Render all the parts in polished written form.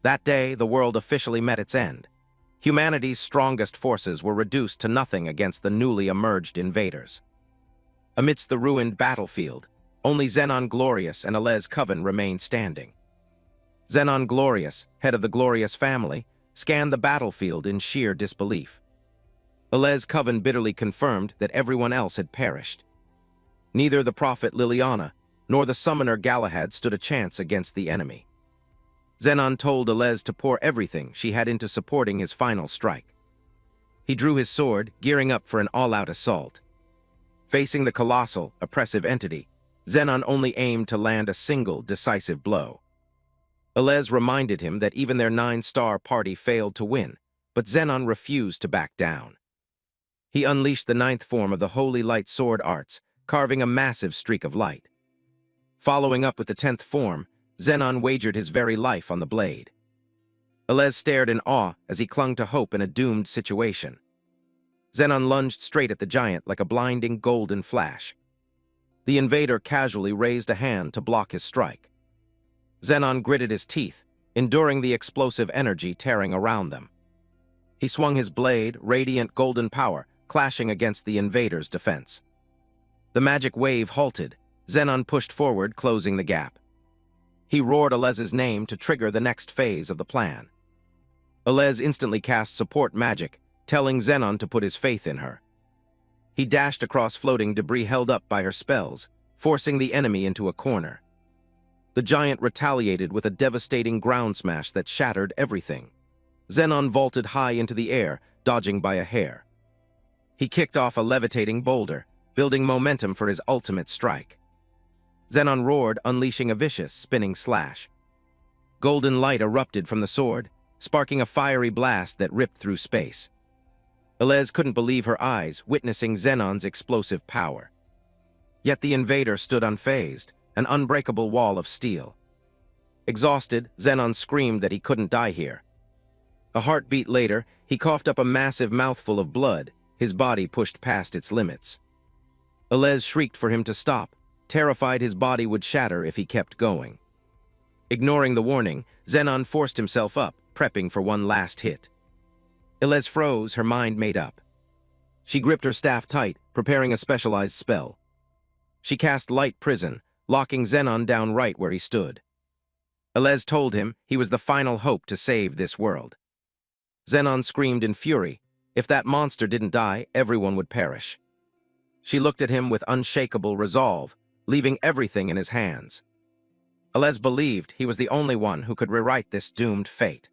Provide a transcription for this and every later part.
That day, the world officially met its end. Humanity's strongest forces were reduced to nothing against the newly emerged invaders. Amidst the ruined battlefield, only Xenon Glorious and Alez Coven remained standing. Xenon Glorious, head of the Glorious family, scanned the battlefield in sheer disbelief. Alez Coven bitterly confirmed that everyone else had perished. Neither the prophet Liliana nor the summoner Galahad stood a chance against the enemy. Xenon told Alez to pour everything she had into supporting his final strike. He drew his sword, gearing up for an all-out assault. Facing the colossal, oppressive entity, Xenon only aimed to land a single, decisive blow. Alez reminded him that even their 9-star party failed to win, but Xenon refused to back down. He unleashed the 9th form of the Holy Light Sword Arts, carving a massive streak of light. Following up with the 10th form, Xenon wagered his very life on the blade. Alez stared in awe as he clung to hope in a doomed situation. Xenon lunged straight at the giant like a blinding golden flash. The invader casually raised a hand to block his strike. Xenon gritted his teeth, enduring the explosive energy tearing around them. He swung his blade, radiant golden power, clashing against the invader's defense. The magic wave halted. Xenon pushed forward, closing the gap. He roared Alez's name to trigger the next phase of the plan. Alez instantly cast support magic, telling Xenon to put his faith in her. He dashed across floating debris held up by her spells, forcing the enemy into a corner. The giant retaliated with a devastating ground smash that shattered everything. Xenon vaulted high into the air, dodging by a hair. He kicked off a levitating boulder, building momentum for his ultimate strike. Xenon roared, unleashing a vicious, spinning slash. Golden light erupted from the sword, sparking a fiery blast that ripped through space. Alez couldn't believe her eyes, witnessing Xenon's explosive power. Yet the invader stood unfazed, an unbreakable wall of steel. Exhausted, Xenon screamed that he couldn't die here. A heartbeat later, he coughed up a massive mouthful of blood, his body pushed past its limits. Alez shrieked for him to stop, terrified his body would shatter if he kept going. Ignoring the warning, Xenon forced himself up, prepping for one last hit. Alez froze, her mind made up. She gripped her staff tight, preparing a specialized spell. She cast Light Prison, locking Xenon down right where he stood. Alez told him he was the final hope to save this world. Xenon screamed in fury. If that monster didn't die, everyone would perish. She looked at him with unshakable resolve, leaving everything in his hands. Alez believed he was the only one who could rewrite this doomed fate.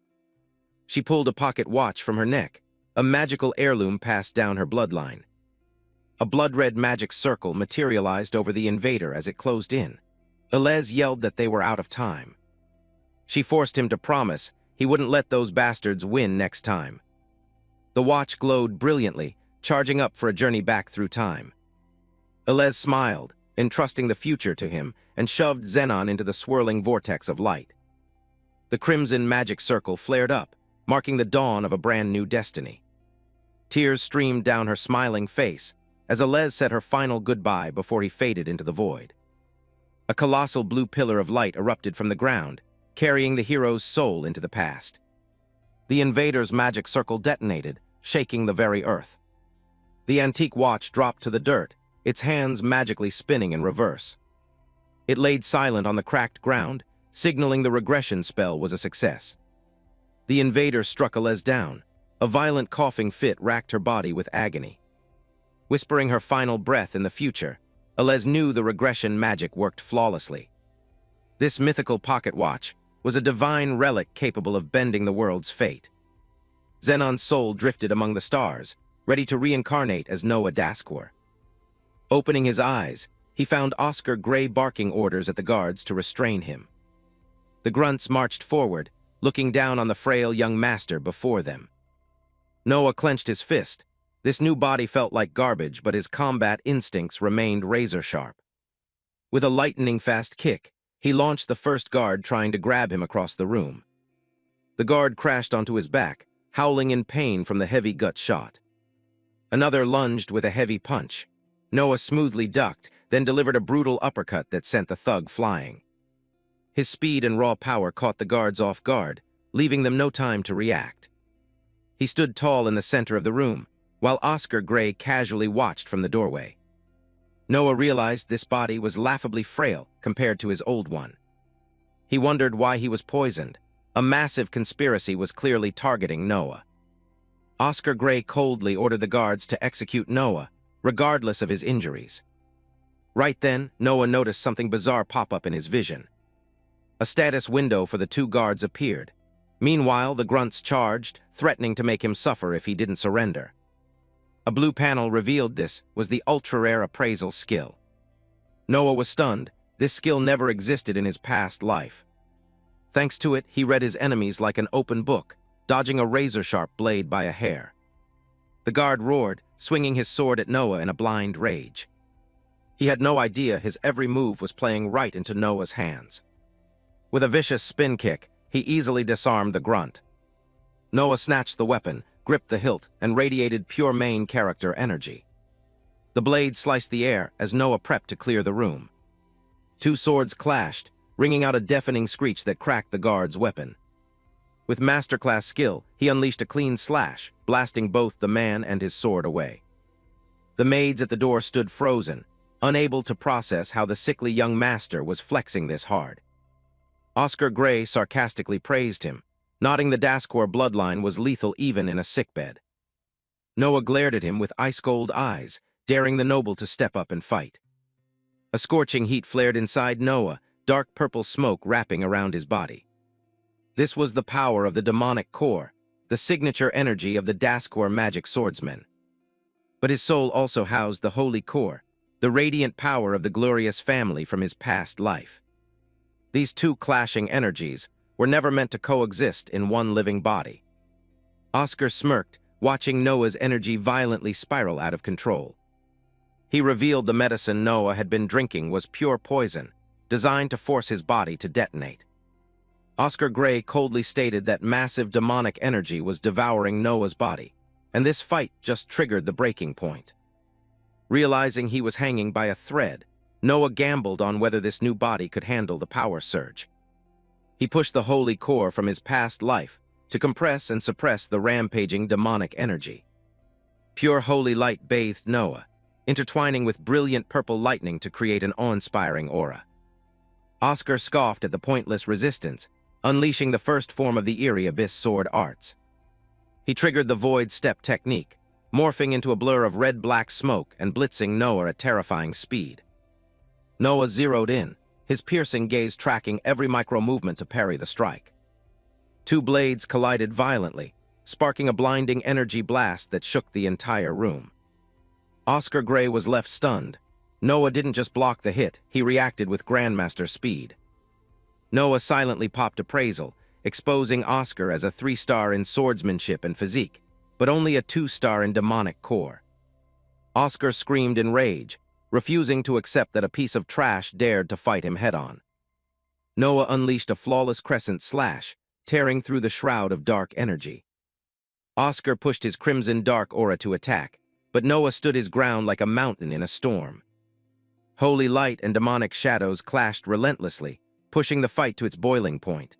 She pulled a pocket watch from her neck, a magical heirloom passed down her bloodline. A blood-red magic circle materialized over the invader as it closed in. Alez yelled that they were out of time. She forced him to promise he wouldn't let those bastards win next time. The watch glowed brilliantly, charging up for a journey back through time. Alez smiled, entrusting the future to him, and shoved Xenon into the swirling vortex of light. The crimson magic circle flared up, marking the dawn of a brand new destiny. Tears streamed down her smiling face as Alez said her final goodbye before he faded into the void. A colossal blue pillar of light erupted from the ground, carrying the hero's soul into the past. The invader's magic circle detonated, shaking the very earth. The antique watch dropped to the dirt, its hands magically spinning in reverse. It laid silent on the cracked ground, signaling the regression spell was a success. The invader struck Alez down. A violent coughing fit racked her body with agony. Whispering her final breath in the future, Alez knew the regression magic worked flawlessly. This mythical pocket watch was a divine relic capable of bending the world's fate. Xenon's soul drifted among the stars, ready to reincarnate as Noah Daskor. Opening his eyes, he found Oscar Gray barking orders at the guards to restrain him. The grunts marched forward, looking down on the frail young master before them. Noah clenched his fist. This new body felt like garbage, but his combat instincts remained razor-sharp. With a lightning-fast kick, he launched the first guard trying to grab him across the room. The guard crashed onto his back, howling in pain from the heavy gut shot. Another lunged with a heavy punch. Noah smoothly ducked, then delivered a brutal uppercut that sent the thug flying. His speed and raw power caught the guards off guard, leaving them no time to react. He stood tall in the center of the room, while Oscar Gray casually watched from the doorway. Noah realized this body was laughably frail compared to his old one. He wondered why he was poisoned. A massive conspiracy was clearly targeting Noah. Oscar Gray coldly ordered the guards to execute Noah, regardless of his injuries. Right then, Noah noticed something bizarre pop up in his vision. A status window for the two guards appeared. Meanwhile, the grunts charged, threatening to make him suffer if he didn't surrender. A blue panel revealed this was the ultra-rare appraisal skill. Noah was stunned. This skill never existed in his past life. Thanks to it, he read his enemies like an open book, dodging a razor-sharp blade by a hair. The guard roared, swinging his sword at Noah in a blind rage. He had no idea his every move was playing right into Noah's hands. With a vicious spin kick, he easily disarmed the grunt. Noah snatched the weapon, gripped the hilt, and radiated pure main character energy. The blade sliced the air as Noah prepped to clear the room. Two swords clashed, ringing out a deafening screech that cracked the guard's weapon. With masterclass skill, he unleashed a clean slash, blasting both the man and his sword away. The maids at the door stood frozen, unable to process how the sickly young master was flexing this hard. Oscar Gray sarcastically praised him, nodding the Daskor bloodline was lethal even in a sickbed. Noah glared at him with ice-cold eyes, daring the noble to step up and fight. A scorching heat flared inside Noah, dark purple smoke wrapping around his body. This was the power of the demonic core, the signature energy of the Daskor magic swordsmen. But his soul also housed the holy core, the radiant power of the glorious family from his past life. These two clashing energies were never meant to coexist in one living body. Oscar smirked, watching Noah's energy violently spiral out of control. He revealed the medicine Noah had been drinking was pure poison, designed to force his body to detonate. Oscar Gray coldly stated that massive demonic energy was devouring Noah's body, and this fight just triggered the breaking point. Realizing he was hanging by a thread, Noah gambled on whether this new body could handle the power surge. He pushed the holy core from his past life to compress and suppress the rampaging demonic energy. Pure holy light bathed Noah, intertwining with brilliant purple lightning to create an awe-inspiring aura. Oscar scoffed at the pointless resistance, unleashing the first form of the eerie abyss sword arts. He triggered the void step technique, morphing into a blur of red-black smoke and blitzing Noah at terrifying speed. Noah zeroed in, his piercing gaze tracking every micro-movement to parry the strike. Two blades collided violently, sparking a blinding energy blast that shook the entire room. Oscar Gray was left stunned. Noah didn't just block the hit, he reacted with Grandmaster speed. Noah silently popped appraisal, exposing Oscar as a 3-star in swordsmanship and physique, but only a 2-star in demonic core. Oscar screamed in rage, refusing to accept that a piece of trash dared to fight him head-on. Noah unleashed a flawless crescent slash, tearing through the shroud of dark energy. Oscar pushed his crimson dark aura to attack, but Noah stood his ground like a mountain in a storm. Holy light and demonic shadows clashed relentlessly, pushing the fight to its boiling point.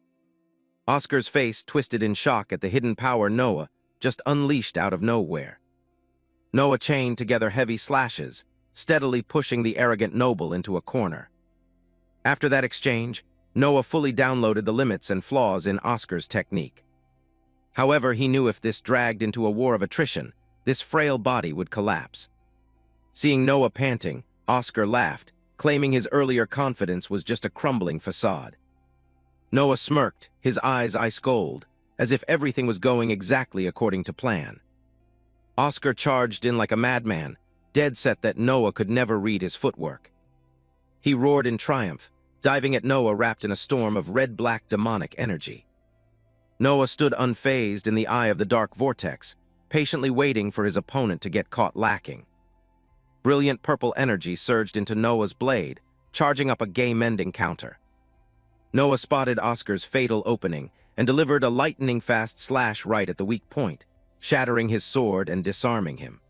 Oscar's face twisted in shock at the hidden power Noah just unleashed out of nowhere. Noah chained together heavy slashes, steadily pushing the arrogant noble into a corner. After that exchange, Noah fully downloaded the limits and flaws in Oscar's technique. However, he knew if this dragged into a war of attrition, this frail body would collapse. Seeing Noah panting, Oscar laughed, claiming his earlier confidence was just a crumbling facade. Noah smirked, his eyes ice-cold, as if everything was going exactly according to plan. Oscar charged in like a madman, dead set that Noah could never read his footwork. He roared in triumph, diving at Noah wrapped in a storm of red-black demonic energy. Noah stood unfazed in the eye of the dark vortex, patiently waiting for his opponent to get caught lacking. Brilliant purple energy surged into Noah's blade, charging up a game-ending counter. Noah spotted Oscar's fatal opening and delivered a lightning-fast slash right at the weak point, shattering his sword and disarming him.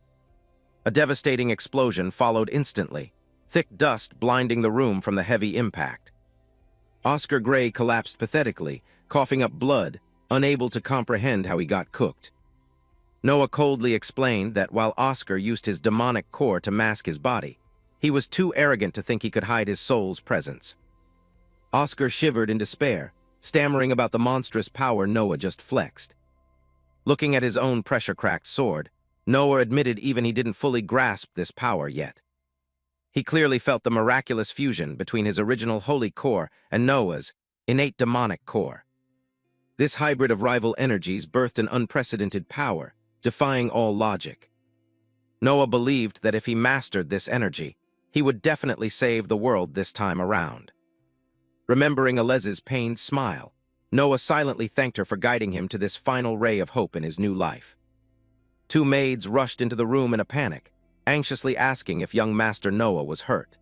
A devastating explosion followed instantly, thick dust blinding the room from the heavy impact. Oscar Gray collapsed pathetically, coughing up blood, unable to comprehend how he got cooked. Noah coldly explained that while Oscar used his demonic core to mask his body, he was too arrogant to think he could hide his soul's presence. Oscar shivered in despair, stammering about the monstrous power Noah just flexed. Looking at his own pressure-cracked sword, Noah admitted even he didn't fully grasp this power yet. He clearly felt the miraculous fusion between his original holy core and Noah's innate demonic core. This hybrid of rival energies birthed an unprecedented power, defying all logic. Noah believed that if he mastered this energy, he would definitely save the world this time around. Remembering Alez's pained smile, Noah silently thanked her for guiding him to this final ray of hope in his new life. Two maids rushed into the room in a panic, anxiously asking if young Master Noah was hurt.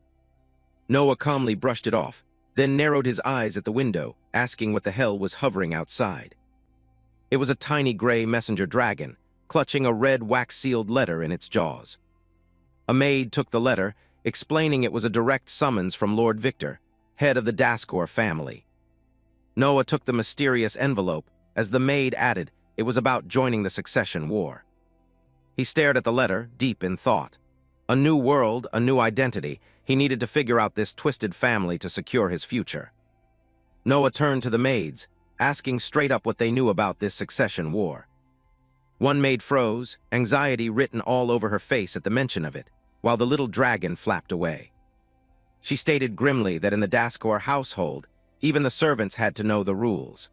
Noah calmly brushed it off, then narrowed his eyes at the window, asking what the hell was hovering outside. It was a tiny gray messenger dragon, clutching a red wax-sealed letter in its jaws. A maid took the letter, explaining it was a direct summons from Lord Victor, head of the Daskor family. Noah took the mysterious envelope, as the maid added it was about joining the succession war. He stared at the letter, deep in thought. A new world, a new identity. He needed to figure out this twisted family to secure his future. Noah turned to the maids, asking straight up what they knew about this succession war. One maid froze, anxiety written all over her face at the mention of it, while the little dragon flapped away. She stated grimly that in the Daskor household, even the servants had to know the rules.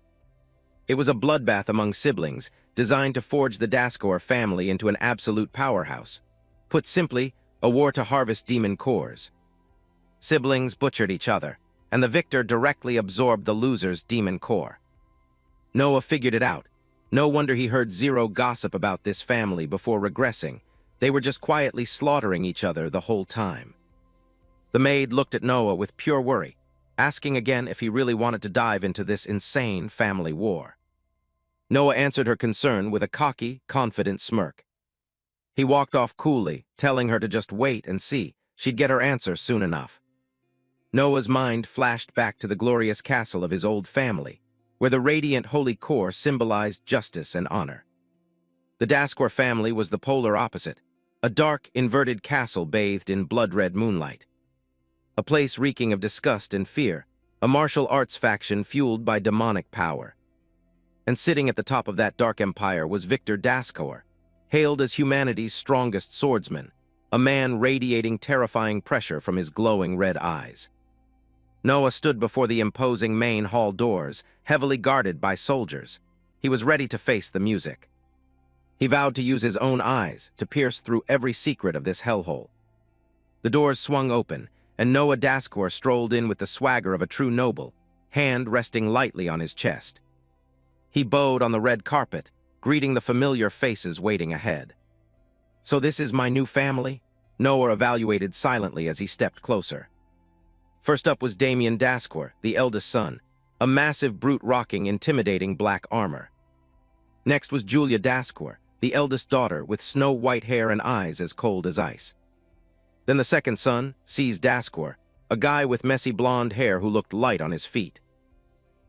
It was a bloodbath among siblings, designed to forge the Daskor family into an absolute powerhouse. Put simply, a war to harvest demon cores. Siblings butchered each other, and the victor directly absorbed the loser's demon core. Noah figured it out. No wonder he heard zero gossip about this family before regressing. They were just quietly slaughtering each other the whole time. The maid looked at Noah with pure worry, asking again if he really wanted to dive into this insane family war. Noah answered her concern with a cocky, confident smirk. He walked off coolly, telling her to just wait and see. She'd get her answer soon enough. Noah's mind flashed back to the glorious castle of his old family, where the radiant holy core symbolized justice and honor. The Daskor family was the polar opposite, a dark, inverted castle bathed in blood-red moonlight. A place reeking of disgust and fear, a martial arts faction fueled by demonic power. And sitting at the top of that dark empire was Victor Daskor, hailed as humanity's strongest swordsman, a man radiating terrifying pressure from his glowing red eyes. Noah stood before the imposing main hall doors, heavily guarded by soldiers. He was ready to face the music. He vowed to use his own eyes to pierce through every secret of this hellhole. The doors swung open, and Noah Daskor strolled in with the swagger of a true noble, hand resting lightly on his chest. He bowed on the red carpet, greeting the familiar faces waiting ahead. "So this is my new family?" Noah evaluated silently as he stepped closer. First up was Damien Daskor, the eldest son, a massive brute rocking intimidating black armor. Next was Julia Daskor, the eldest daughter with snow-white hair and eyes as cold as ice. Then the second son, Cease Daskor, a guy with messy blonde hair who looked light on his feet.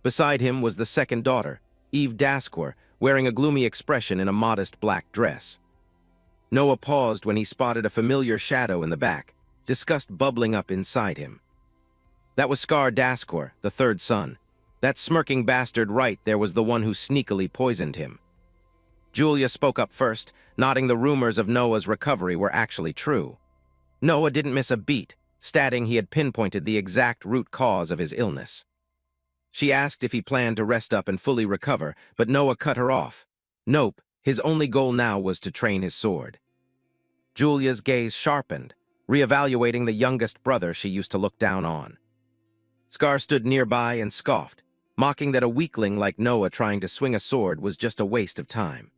Beside him was the second daughter, Eve Daskor, wearing a gloomy expression in a modest black dress. Noah paused when he spotted a familiar shadow in the back, disgust bubbling up inside him. That was Scar Daskor, the third son. That smirking bastard right there was the one who sneakily poisoned him. Julia spoke up first, nodding the rumors of Noah's recovery were actually true. Noah didn't miss a beat, stating he had pinpointed the exact root cause of his illness. She asked if he planned to rest up and fully recover, but Noah cut her off. Nope, his only goal now was to train his sword. Julia's gaze sharpened, reevaluating the youngest brother she used to look down on. Scar stood nearby and scoffed, mocking that a weakling like Noah trying to swing a sword was just a waste of time.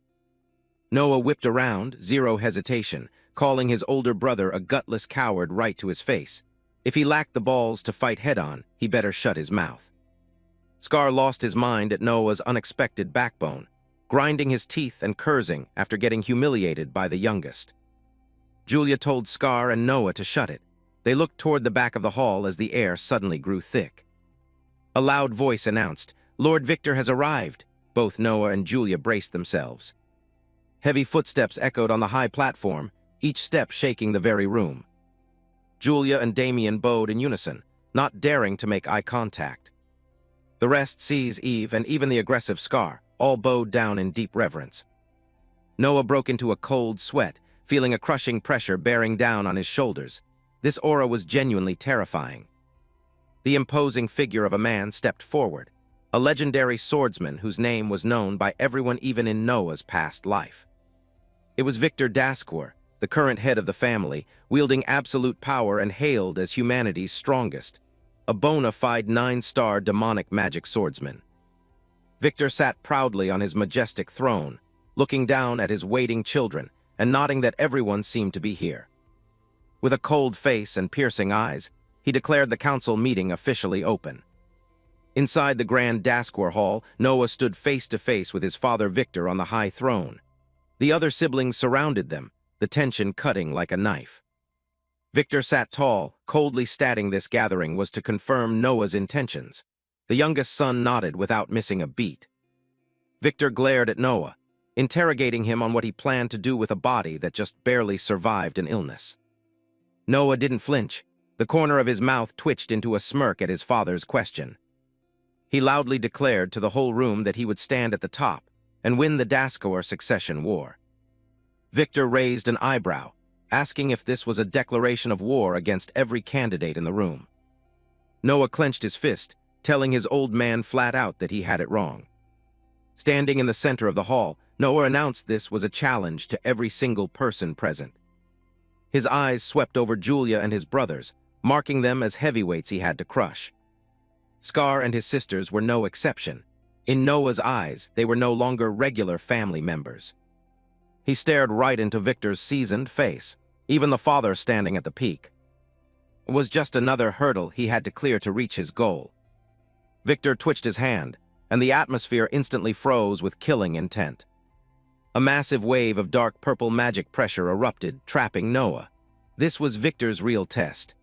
Noah whipped around, zero hesitation, calling his older brother a gutless coward right to his face. If he lacked the balls to fight head-on, he better shut his mouth. Scar lost his mind at Noah's unexpected backbone, grinding his teeth and cursing after getting humiliated by the youngest. Julia told Scar and Noah to shut it. They looked toward the back of the hall as the air suddenly grew thick. A loud voice announced, "Lord Victor has arrived." Both Noah and Julia braced themselves. Heavy footsteps echoed on the high platform, each step shaking the very room. Julia and Damien bowed in unison, not daring to make eye contact. The rest, C's, Eve, and even the aggressive Scar, all bowed down in deep reverence. Noah broke into a cold sweat, feeling a crushing pressure bearing down on his shoulders. This aura was genuinely terrifying. The imposing figure of a man stepped forward, a legendary swordsman whose name was known by everyone even in Noah's past life. It was Victor Dascour, the current head of the family, wielding absolute power and hailed as humanity's strongest, a bona fide 9-star demonic magic swordsman. Victor sat proudly on his majestic throne, looking down at his waiting children and nodding that everyone seemed to be here. With a cold face and piercing eyes, he declared the council meeting officially open. Inside the grand Dascour Hall, Noah stood face to face with his father Victor on the high throne. The other siblings surrounded them, the tension cutting like a knife. Victor sat tall, coldly stating this gathering was to confirm Noah's intentions. The youngest son nodded without missing a beat. Victor glared at Noah, interrogating him on what he planned to do with a body that just barely survived an illness. Noah didn't flinch. The corner of his mouth twitched into a smirk at his father's question. He loudly declared to the whole room that he would stand at the top and win the Dascour succession war. Victor raised an eyebrow, asking if this was a declaration of war against every candidate in the room. Noah clenched his fist, telling his old man flat out that he had it wrong. Standing in the center of the hall, Noah announced this was a challenge to every single person present. His eyes swept over Julia and his brothers, marking them as heavyweights he had to crush. Scar and his sisters were no exception. In Noah's eyes, they were no longer regular family members. He stared right into Victor's seasoned face, even the father standing at the peak. It was just another hurdle he had to clear to reach his goal. Victor twitched his hand, and the atmosphere instantly froze with killing intent. A massive wave of dark purple magic pressure erupted, trapping Noah. This was Victor's real test.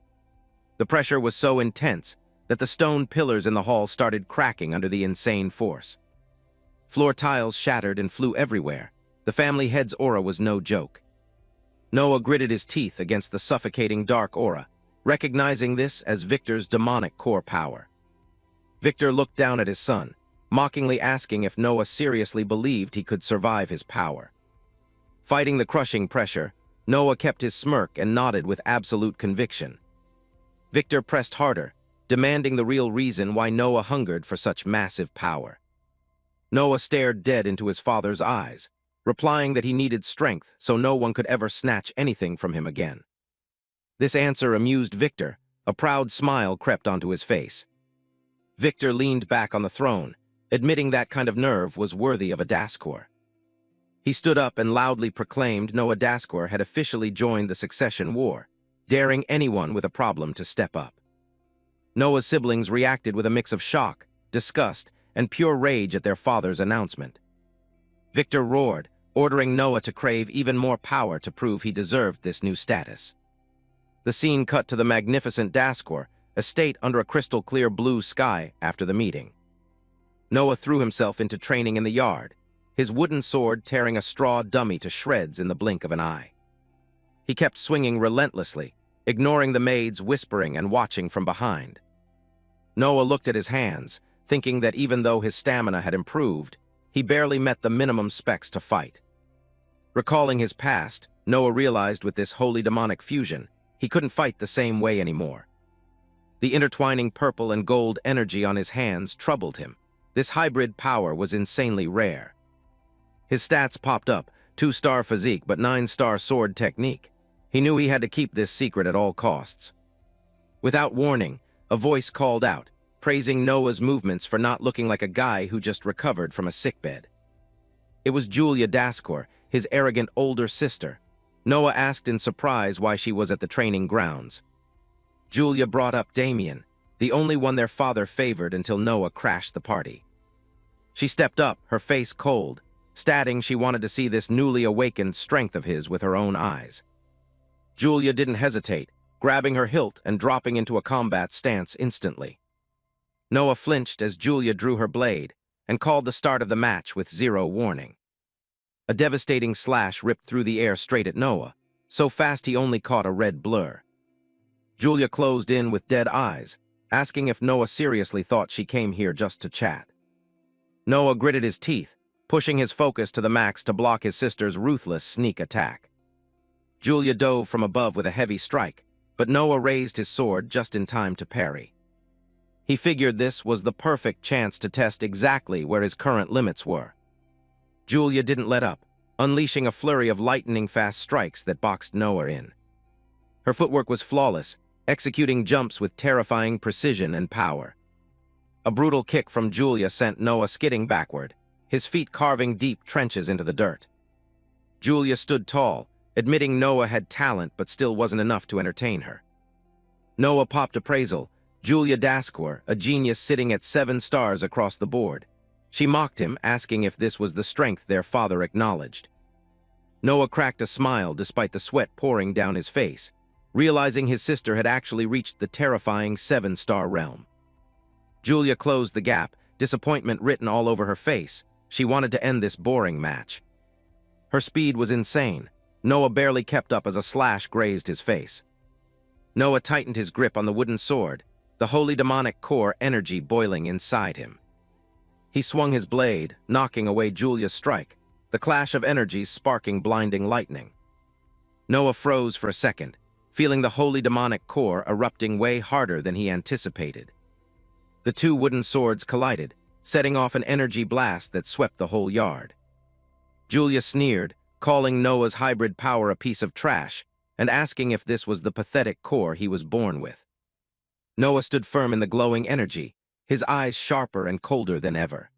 The pressure was so intense that the stone pillars in the hall started cracking under the insane force. Floor tiles shattered and flew everywhere. The family head's aura was no joke. Noah gritted his teeth against the suffocating dark aura, recognizing this as Victor's demonic core power. Victor looked down at his son, mockingly asking if Noah seriously believed he could survive his power. Fighting the crushing pressure, Noah kept his smirk and nodded with absolute conviction. Victor pressed harder, demanding the real reason why Noah hungered for such massive power. Noah stared dead into his father's eyes, replying that he needed strength so no one could ever snatch anything from him again. This answer amused Victor. A proud smile crept onto his face. Victor leaned back on the throne, admitting that kind of nerve was worthy of a Dascour. He stood up and loudly proclaimed Noah Dascour had officially joined the succession war, daring anyone with a problem to step up. Noah's siblings reacted with a mix of shock, disgust, and pure rage at their father's announcement. Victor roared, ordering Noah to crave even more power to prove he deserved this new status. The scene cut to the magnificent Dascour, estate under a crystal-clear blue sky after the meeting. Noah threw himself into training in the yard, his wooden sword tearing a straw dummy to shreds in the blink of an eye. He kept swinging relentlessly, ignoring the maids whispering and watching from behind. Noah looked at his hands, thinking that even though his stamina had improved, he barely met the minimum specs to fight. Recalling his past, Noah realized with this holy demonic fusion, he couldn't fight the same way anymore. The intertwining purple and gold energy on his hands troubled him. This hybrid power was insanely rare. His stats popped up, 2-star physique but 9-star sword technique. He knew he had to keep this secret at all costs. Without warning, a voice called out, praising Noah's movements for not looking like a guy who just recovered from a sickbed. It was Julia Dascour, his arrogant older sister. Noah asked in surprise why she was at the training grounds. Julia brought up Damien, the only one their father favored until Noah crashed the party. She stepped up, her face cold, stating she wanted to see this newly awakened strength of his with her own eyes. Julia didn't hesitate, grabbing her hilt and dropping into a combat stance instantly. Noah flinched as Julia drew her blade, and called the start of the match with zero warning. A devastating slash ripped through the air straight at Noah, so fast he only caught a red blur. Julia closed in with dead eyes, asking if Noah seriously thought she came here just to chat. Noah gritted his teeth, pushing his focus to the max to block his sister's ruthless sneak attack. Julia dove from above with a heavy strike, but Noah raised his sword just in time to parry. He figured this was the perfect chance to test exactly where his current limits were. Julia didn't let up, unleashing a flurry of lightning-fast strikes that boxed Noah in. Her footwork was flawless, executing jumps with terrifying precision and power. A brutal kick from Julia sent Noah skidding backward, his feet carving deep trenches into the dirt. Julia stood tall, admitting Noah had talent but still wasn't enough to entertain her. Noah popped appraisal, Julia Daskwar, a genius sitting at 7 stars across the board. She mocked him, asking if this was the strength their father acknowledged. Noah cracked a smile despite the sweat pouring down his face, realizing his sister had actually reached the terrifying 7-star realm. Julia closed the gap, disappointment written all over her face. She wanted to end this boring match. Her speed was insane. Noah barely kept up as a slash grazed his face. Noah tightened his grip on the wooden sword, the holy demonic core energy boiling inside him. He swung his blade, knocking away Julia's strike, the clash of energies sparking blinding lightning. Noah froze for a second, feeling the holy demonic core erupting way harder than he anticipated. The two wooden swords collided, setting off an energy blast that swept the whole yard. Julia sneered, calling Noah's hybrid power a piece of trash, and asking if this was the pathetic core he was born with. Noah stood firm in the glowing energy, his eyes sharper and colder than ever.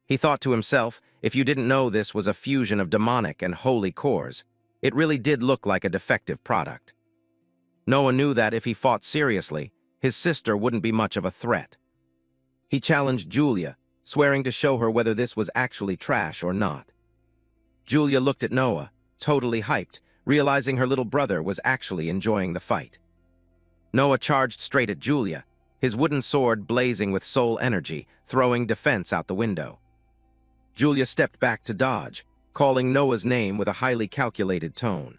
He thought to himself, if you didn't know this was a fusion of demonic and holy cores, it really did look like a defective product. Noah knew that if he fought seriously, his sister wouldn't be much of a threat. He challenged Julia, swearing to show her whether this was actually trash or not. Julia looked at Noah, totally hyped, realizing her little brother was actually enjoying the fight. Noah charged straight at Julia, his wooden sword blazing with soul energy, throwing defense out the window. Julia stepped back to dodge, calling Noah's name with a highly calculated tone.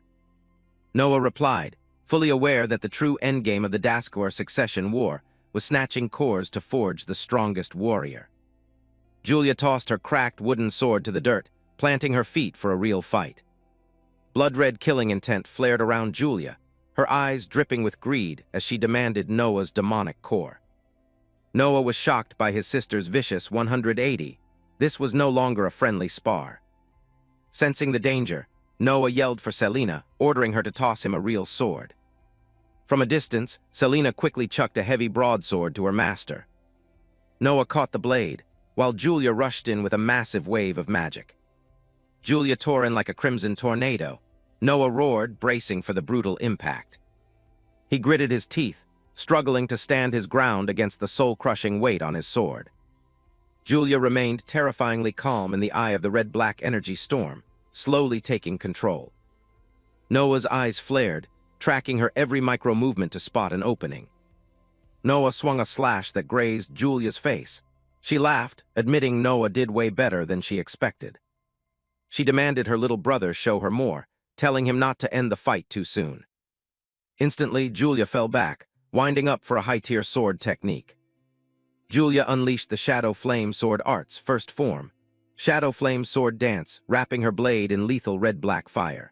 Noah replied, fully aware that the true endgame of the Daskwar succession war was snatching cores to forge the strongest warrior. Julia tossed her cracked wooden sword to the dirt, planting her feet for a real fight. Blood-red killing intent flared around Julia, her eyes dripping with greed as she demanded Noah's demonic core. Noah was shocked by his sister's vicious 180. This was no longer a friendly spar. Sensing the danger, Noah yelled for Selena, ordering her to toss him a real sword. From a distance, Selena quickly chucked a heavy broadsword to her master. Noah caught the blade, while Julia rushed in with a massive wave of magic. Julia tore in like a crimson tornado. Noah roared, bracing for the brutal impact. He gritted his teeth, struggling to stand his ground against the soul-crushing weight on his sword. Julia remained terrifyingly calm in the eye of the red-black energy storm, slowly taking control. Noah's eyes flared, tracking her every micro-movement to spot an opening. Noah swung a slash that grazed Julia's face. She laughed, admitting Noah did way better than she expected. She demanded her little brother show her more, telling him not to end the fight too soon. Instantly, Julia fell back, winding up for a high-tier sword technique. Julia unleashed the Shadow Flame Sword Art's first form, Shadow Flame Sword Dance, wrapping her blade in lethal red-black fire.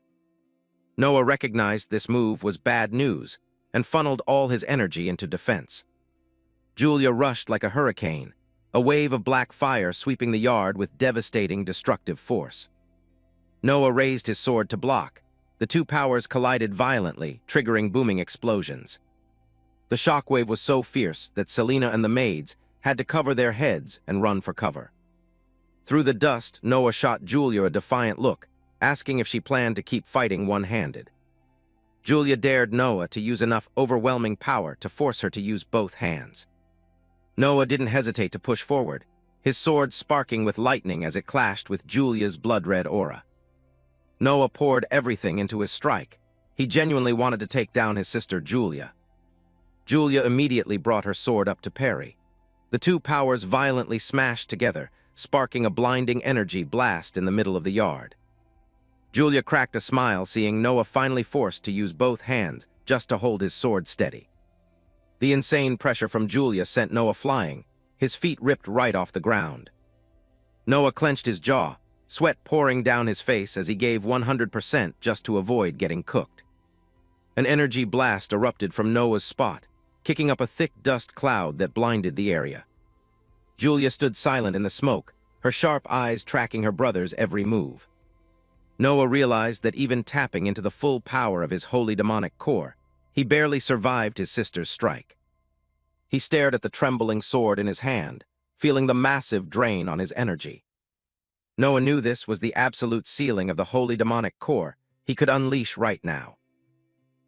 Noah recognized this move was bad news and funneled all his energy into defense. Julia rushed like a hurricane, a wave of black fire sweeping the yard with devastating, destructive force. Noah raised his sword to block. The two powers collided violently, triggering booming explosions. The shockwave was so fierce that Selena and the maids had to cover their heads and run for cover. Through the dust, Noah shot Julia a defiant look, asking if she planned to keep fighting one-handed. Julia dared Noah to use enough overwhelming power to force her to use both hands. Noah didn't hesitate to push forward, his sword sparking with lightning as it clashed with Julia's blood-red aura. Noah poured everything into his strike. He genuinely wanted to take down his sister Julia. Julia immediately brought her sword up to parry. The two powers violently smashed together, sparking a blinding energy blast in the middle of the yard. Julia cracked a smile, seeing Noah finally forced to use both hands just to hold his sword steady. The insane pressure from Julia sent Noah flying, his feet ripped right off the ground. Noah clenched his jaw, sweat pouring down his face as he gave 100% just to avoid getting cooked. An energy blast erupted from Noah's spot, kicking up a thick dust cloud that blinded the area. Julia stood silent in the smoke, her sharp eyes tracking her brother's every move. Noah realized that even tapping into the full power of his holy demonic core, he barely survived his sister's strike. He stared at the trembling sword in his hand, feeling the massive drain on his energy. Noah knew this was the absolute ceiling of the holy demonic core he could unleash right now.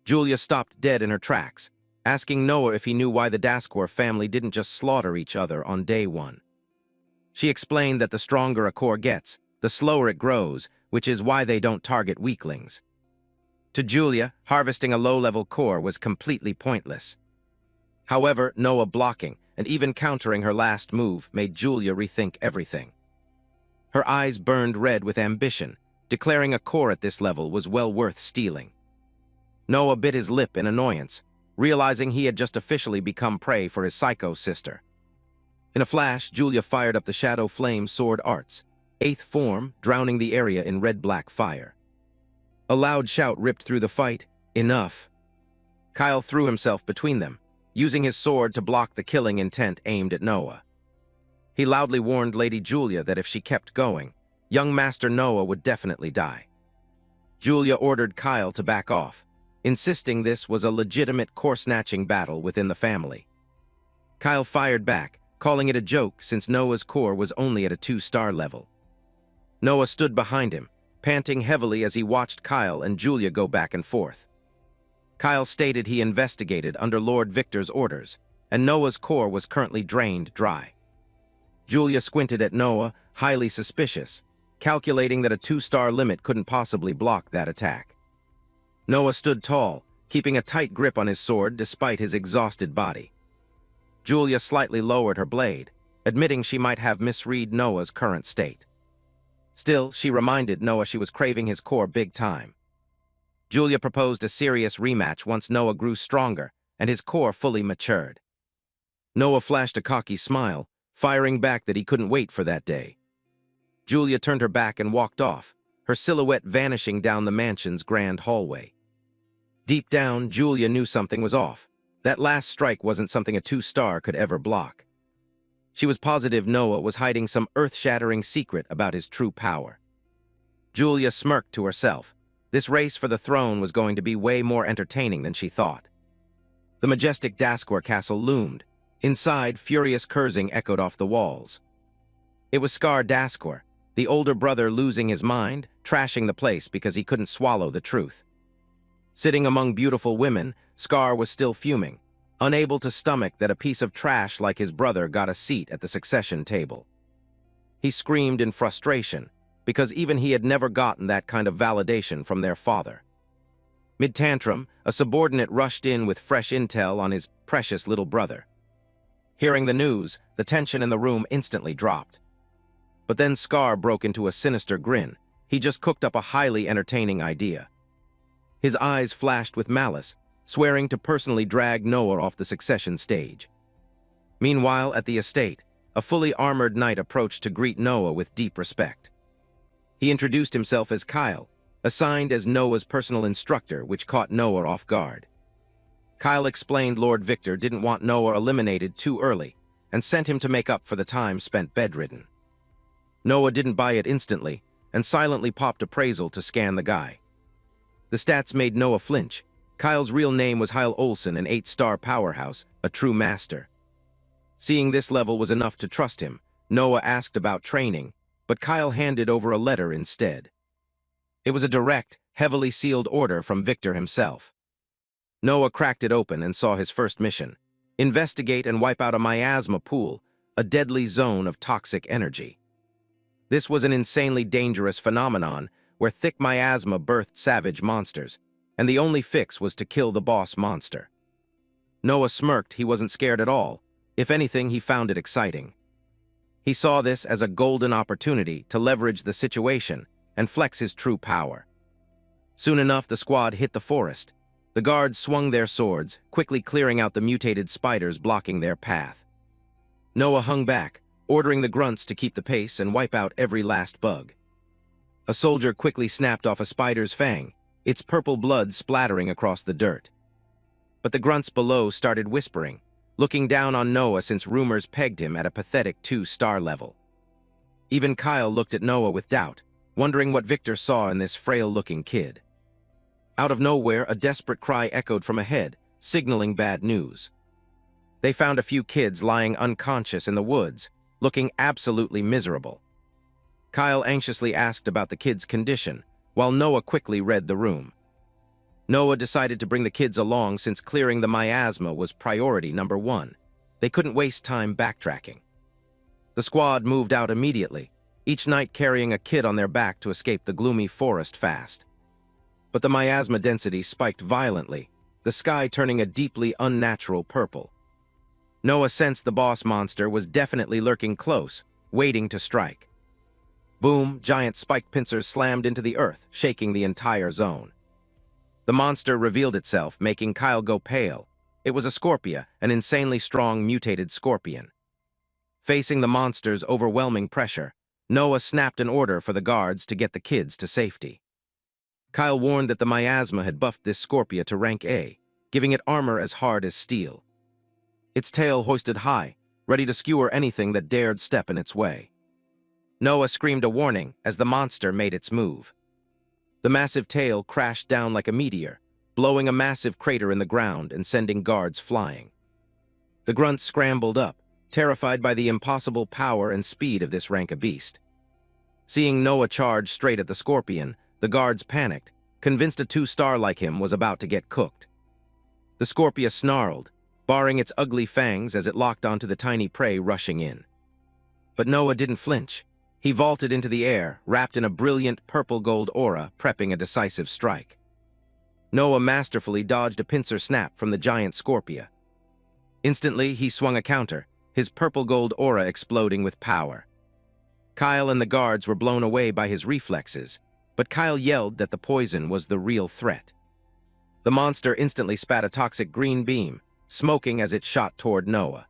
Julia stopped dead in her tracks, asking Noah if he knew why the Daskor family didn't just slaughter each other on day one. She explained that the stronger a core gets, the slower it grows, which is why they don't target weaklings. To Julia, harvesting a low-level core was completely pointless. However, Noah blocking and even countering her last move made Julia rethink everything. Her eyes burned red with ambition, declaring a core at this level was well worth stealing. Noah bit his lip in annoyance, realizing he had just officially become prey for his psycho sister. In a flash, Julia fired up the Shadow Flame Sword Arts, 8th form, drowning the area in red-black fire. A loud shout ripped through the fight, "Enough!" Kyle threw himself between them, using his sword to block the killing intent aimed at Noah. He loudly warned Lady Julia that if she kept going, young Master Noah would definitely die. Julia ordered Kyle to back off, insisting this was a legitimate core-snatching battle within the family. Kyle fired back, calling it a joke since Noah's core was only at a 2-star level. Noah stood behind him, panting heavily as he watched Kyle and Julia go back and forth. Kyle stated he investigated under Lord Victor's orders, and Noah's core was currently drained dry. Julia squinted at Noah, highly suspicious, calculating that a 2-star limit couldn't possibly block that attack. Noah stood tall, keeping a tight grip on his sword despite his exhausted body. Julia slightly lowered her blade, admitting she might have misread Noah's current state. Still, she reminded Noah she was craving his core big time. Julia proposed a serious rematch once Noah grew stronger and his core fully matured. Noah flashed a cocky smile, firing back that he couldn't wait for that day. Julia turned her back and walked off, her silhouette vanishing down the mansion's grand hallway. Deep down, Julia knew something was off. That last strike wasn't something a 2-star could ever block. She was positive Noah was hiding some earth-shattering secret about his true power. Julia smirked to herself. This race for the throne was going to be way more entertaining than she thought. The majestic Daskor castle loomed. Inside, furious cursing echoed off the walls. It was Scar Daskor, the older brother losing his mind, trashing the place because he couldn't swallow the truth. Sitting among beautiful women, Scar was still fuming, unable to stomach that a piece of trash like his brother got a seat at the succession table. He screamed in frustration, because even he had never gotten that kind of validation from their father. Mid-tantrum, a subordinate rushed in with fresh intel on his precious little brother. Hearing the news, the tension in the room instantly dropped. But then Scar broke into a sinister grin. He just cooked up a highly entertaining idea. His eyes flashed with malice, swearing to personally drag Noah off the succession stage. Meanwhile, at the estate, a fully armored knight approached to greet Noah with deep respect. He introduced himself as Kyle, assigned as Noah's personal instructor, which caught Noah off guard. Kyle explained Lord Victor didn't want Noah eliminated too early and sent him to make up for the time spent bedridden. Noah didn't buy it instantly and silently popped appraisal to scan the guy. The stats made Noah flinch. Kyle's real name was Hyle Olsen, an 8-star powerhouse, a true master. Seeing this level was enough to trust him, Noah asked about training, but Kyle handed over a letter instead. It was a direct, heavily sealed order from Victor himself. Noah cracked it open and saw his first mission: investigate and wipe out a miasma pool, a deadly zone of toxic energy. This was an insanely dangerous phenomenon where thick miasma birthed savage monsters, and the only fix was to kill the boss monster. Noah smirked. He wasn't scared at all. If anything, he found it exciting. He saw this as a golden opportunity to leverage the situation and flex his true power. Soon enough, the squad hit the forest. The guards swung their swords, quickly clearing out the mutated spiders blocking their path. Noah hung back, ordering the grunts to keep the pace and wipe out every last bug. A soldier quickly snapped off a spider's fang, its purple blood splattering across the dirt. But the grunts below started whispering, looking down on Noah since rumors pegged him at a pathetic 2-star level. Even Kyle looked at Noah with doubt, wondering what Victor saw in this frail-looking kid. Out of nowhere, a desperate cry echoed from ahead, signaling bad news. They found a few kids lying unconscious in the woods, looking absolutely miserable. Kyle anxiously asked about the kids' condition, while Noah quickly read the room. Noah decided to bring the kids along since clearing the miasma was priority number 1. They couldn't waste time backtracking. The squad moved out immediately, each knight carrying a kid on their back to escape the gloomy forest fast. But the miasma density spiked violently, the sky turning a deeply unnatural purple. Noah sensed the boss monster was definitely lurking close, waiting to strike. Boom, giant spiked pincers slammed into the earth, shaking the entire zone. The monster revealed itself, making Kyle go pale. It was a Scorpia, an insanely strong mutated scorpion. Facing the monster's overwhelming pressure, Noah snapped an order for the guards to get the kids to safety. Kyle warned that the miasma had buffed this Scorpia to rank A, giving it armor as hard as steel. Its tail hoisted high, ready to skewer anything that dared step in its way. Noah screamed a warning as the monster made its move. The massive tail crashed down like a meteor, blowing a massive crater in the ground and sending guards flying. The grunts scrambled up, terrified by the impossible power and speed of this rank beast. Seeing Noah charge straight at the scorpion, the guards panicked, convinced a 2-star like him was about to get cooked. The Scorpia snarled, baring its ugly fangs as it locked onto the tiny prey rushing in. But Noah didn't flinch. He vaulted into the air, wrapped in a brilliant purple-gold aura, prepping a decisive strike. Noah masterfully dodged a pincer snap from the giant Scorpia. Instantly, he swung a counter, his purple-gold aura exploding with power. Kyle and the guards were blown away by his reflexes, but Kyle yelled that the poison was the real threat. The monster instantly spat a toxic green beam, smoking as it shot toward Noah.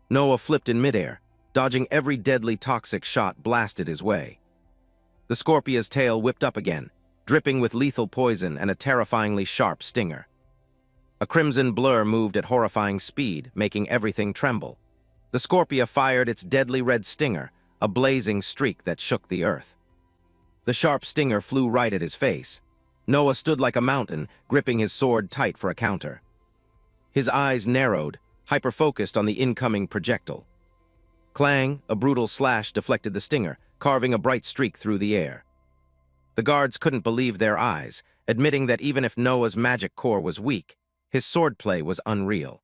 Noah flipped in midair, dodging every deadly toxic shot blasted his way. The Scorpia's tail whipped up again, dripping with lethal poison and a terrifyingly sharp stinger. A crimson blur moved at horrifying speed, making everything tremble. The Scorpia fired its deadly red stinger, a blazing streak that shook the earth. The sharp stinger flew right at his face. Noah stood like a mountain, gripping his sword tight for a counter. His eyes narrowed, hyper-focused on the incoming projectile. Clang, a brutal slash deflected the stinger, carving a bright streak through the air. The guards couldn't believe their eyes, admitting that even if Noah's magic core was weak, his swordplay was unreal.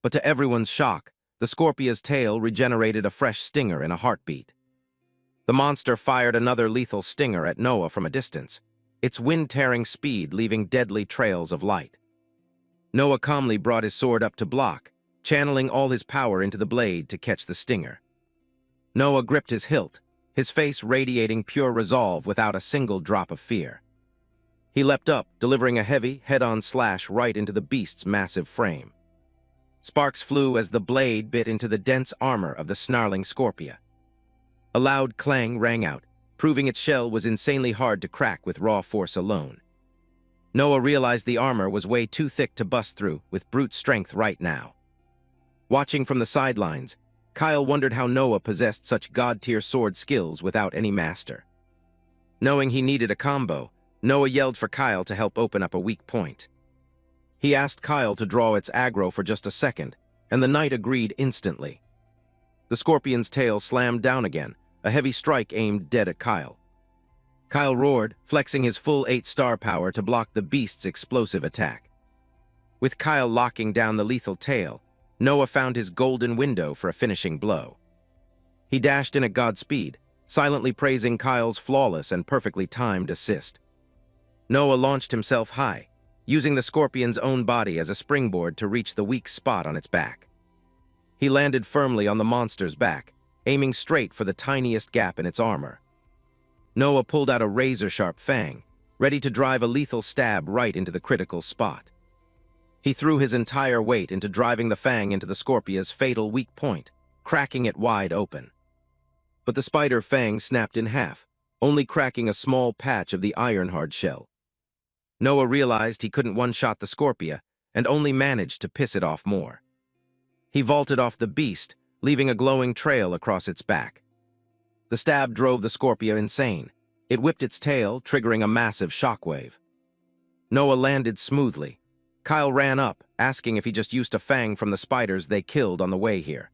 But to everyone's shock, the Scorpia's tail regenerated a fresh stinger in a heartbeat. The monster fired another lethal stinger at Noah from a distance, its wind-tearing speed leaving deadly trails of light. Noah calmly brought his sword up to block, channeling all his power into the blade to catch the stinger. Noah gripped his hilt, his face radiating pure resolve without a single drop of fear. He leapt up, delivering a heavy, head-on slash right into the beast's massive frame. Sparks flew as the blade bit into the dense armor of the snarling Scorpia. A loud clang rang out, proving its shell was insanely hard to crack with raw force alone. Noah realized the armor was way too thick to bust through with brute strength right now. Watching from the sidelines, Kyle wondered how Noah possessed such god-tier sword skills without any master. Knowing he needed a combo, Noah yelled for Kyle to help open up a weak point. He asked Kyle to draw its aggro for just a second, and the knight agreed instantly. The Scorpion's tail slammed down again, a heavy strike aimed dead at Kyle. Kyle roared, flexing his full 8-star power to block the beast's explosive attack. With Kyle locking down the lethal tail, Noah found his golden window for a finishing blow. He dashed in at Godspeed, silently praising Kyle's flawless and perfectly timed assist. Noah launched himself high, using the Scorpion's own body as a springboard to reach the weak spot on its back. He landed firmly on the monster's back, aiming straight for the tiniest gap in its armor. Noah pulled out a razor-sharp fang, ready to drive a lethal stab right into the critical spot. He threw his entire weight into driving the fang into the Scorpia's fatal weak point, cracking it wide open. But the spider fang snapped in half, only cracking a small patch of the iron-hard shell. Noah realized he couldn't one-shot the Scorpia, and only managed to piss it off more. He vaulted off the beast, leaving a glowing trail across its back. The stab drove the Scorpia insane. It whipped its tail, triggering a massive shockwave. Noah landed smoothly. Kyle ran up, asking if he just used a fang from the spiders they killed on the way here.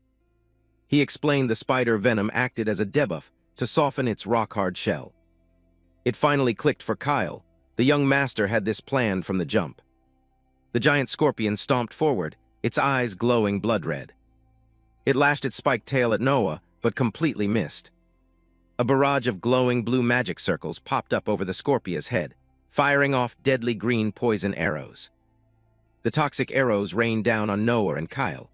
He explained the spider venom acted as a debuff to soften its rock-hard shell. It finally clicked for Kyle. The young master had this planned from the jump. The giant scorpion stomped forward, its eyes glowing blood-red. It lashed its spiked tail at Noah, but completely missed. A barrage of glowing blue magic circles popped up over the Scorpia's head, firing off deadly green poison arrows. The toxic arrows rained down on Noah and Kyle.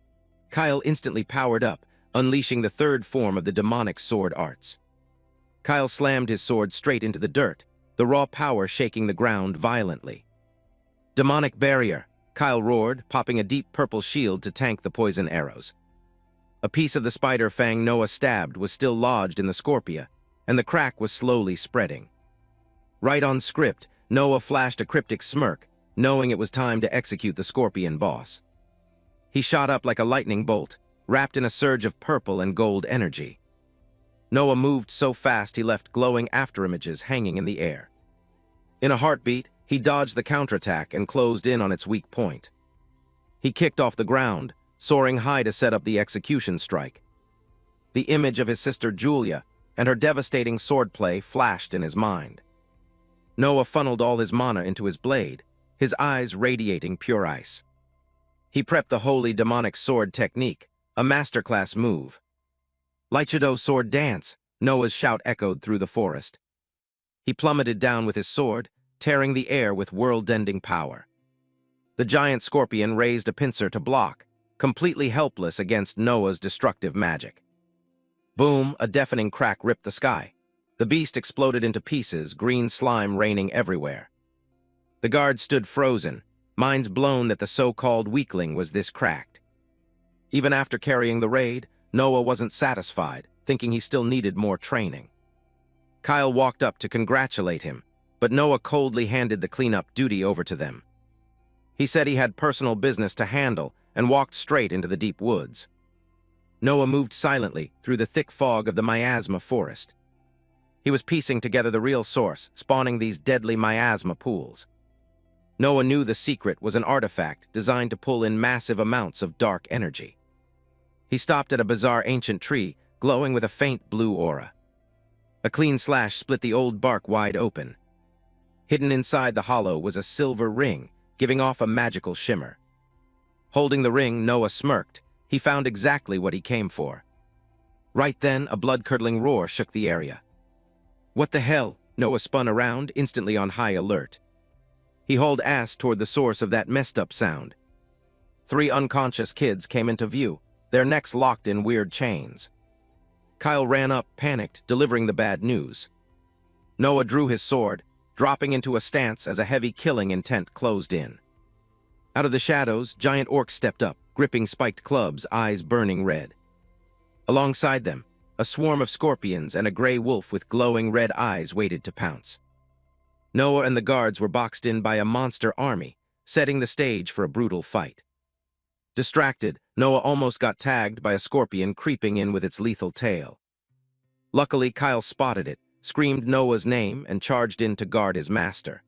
Kyle instantly powered up, unleashing the third form of the demonic sword arts. Kyle slammed his sword straight into the dirt, the raw power shaking the ground violently. "Demonic barrier," Kyle roared, popping a deep purple shield to tank the poison arrows. A piece of the spider fang Noah stabbed was still lodged in the Scorpia, and the crack was slowly spreading. Right on script, Noah flashed a cryptic smirk, knowing it was time to execute the Scorpion boss. He shot up like a lightning bolt, wrapped in a surge of purple and gold energy. Noah moved so fast he left glowing afterimages hanging in the air. In a heartbeat, he dodged the counterattack and closed in on its weak point. He kicked off the ground, soaring high to set up the execution strike. The image of his sister Julia and her devastating swordplay flashed in his mind. Noah funneled all his mana into his blade, his eyes radiating pure ice. He prepped the holy demonic sword technique, a masterclass move. "Lichido sword dance," Noah's shout echoed through the forest. He plummeted down with his sword, tearing the air with world-ending power. The giant scorpion raised a pincer to block, completely helpless against Noah's destructive magic. Boom, a deafening crack ripped the sky. The beast exploded into pieces, green slime raining everywhere. The guards stood frozen, minds blown that the so-called weakling was this cracked. Even after carrying the raid, Noah wasn't satisfied, thinking he still needed more training. Kyle walked up to congratulate him, but Noah coldly handed the cleanup duty over to them. He said he had personal business to handle and walked straight into the deep woods. Noah moved silently through the thick fog of the miasma forest. He was piecing together the real source, spawning these deadly miasma pools. Noah knew the secret was an artifact designed to pull in massive amounts of dark energy. He stopped at a bizarre ancient tree, glowing with a faint blue aura. A clean slash split the old bark wide open. Hidden inside the hollow was a silver ring, giving off a magical shimmer. Holding the ring, Noah smirked. He found exactly what he came for. Right then, a blood-curdling roar shook the area. "What the hell?" Noah spun around, instantly on high alert. He hauled ass toward the source of that messed-up sound. 3 unconscious kids came into view, their necks locked in weird chains. Kyle ran up, panicked, delivering the bad news. Noah drew his sword, dropping into a stance as a heavy killing intent closed in. Out of the shadows, giant orcs stepped up, gripping spiked clubs, eyes burning red. Alongside them, a swarm of scorpions and a gray wolf with glowing red eyes waited to pounce. Noah and the guards were boxed in by a monster army, setting the stage for a brutal fight. Distracted, Noah almost got tagged by a scorpion creeping in with its lethal tail. Luckily, Kyle spotted it, screamed Noah's name, and charged in to guard his master.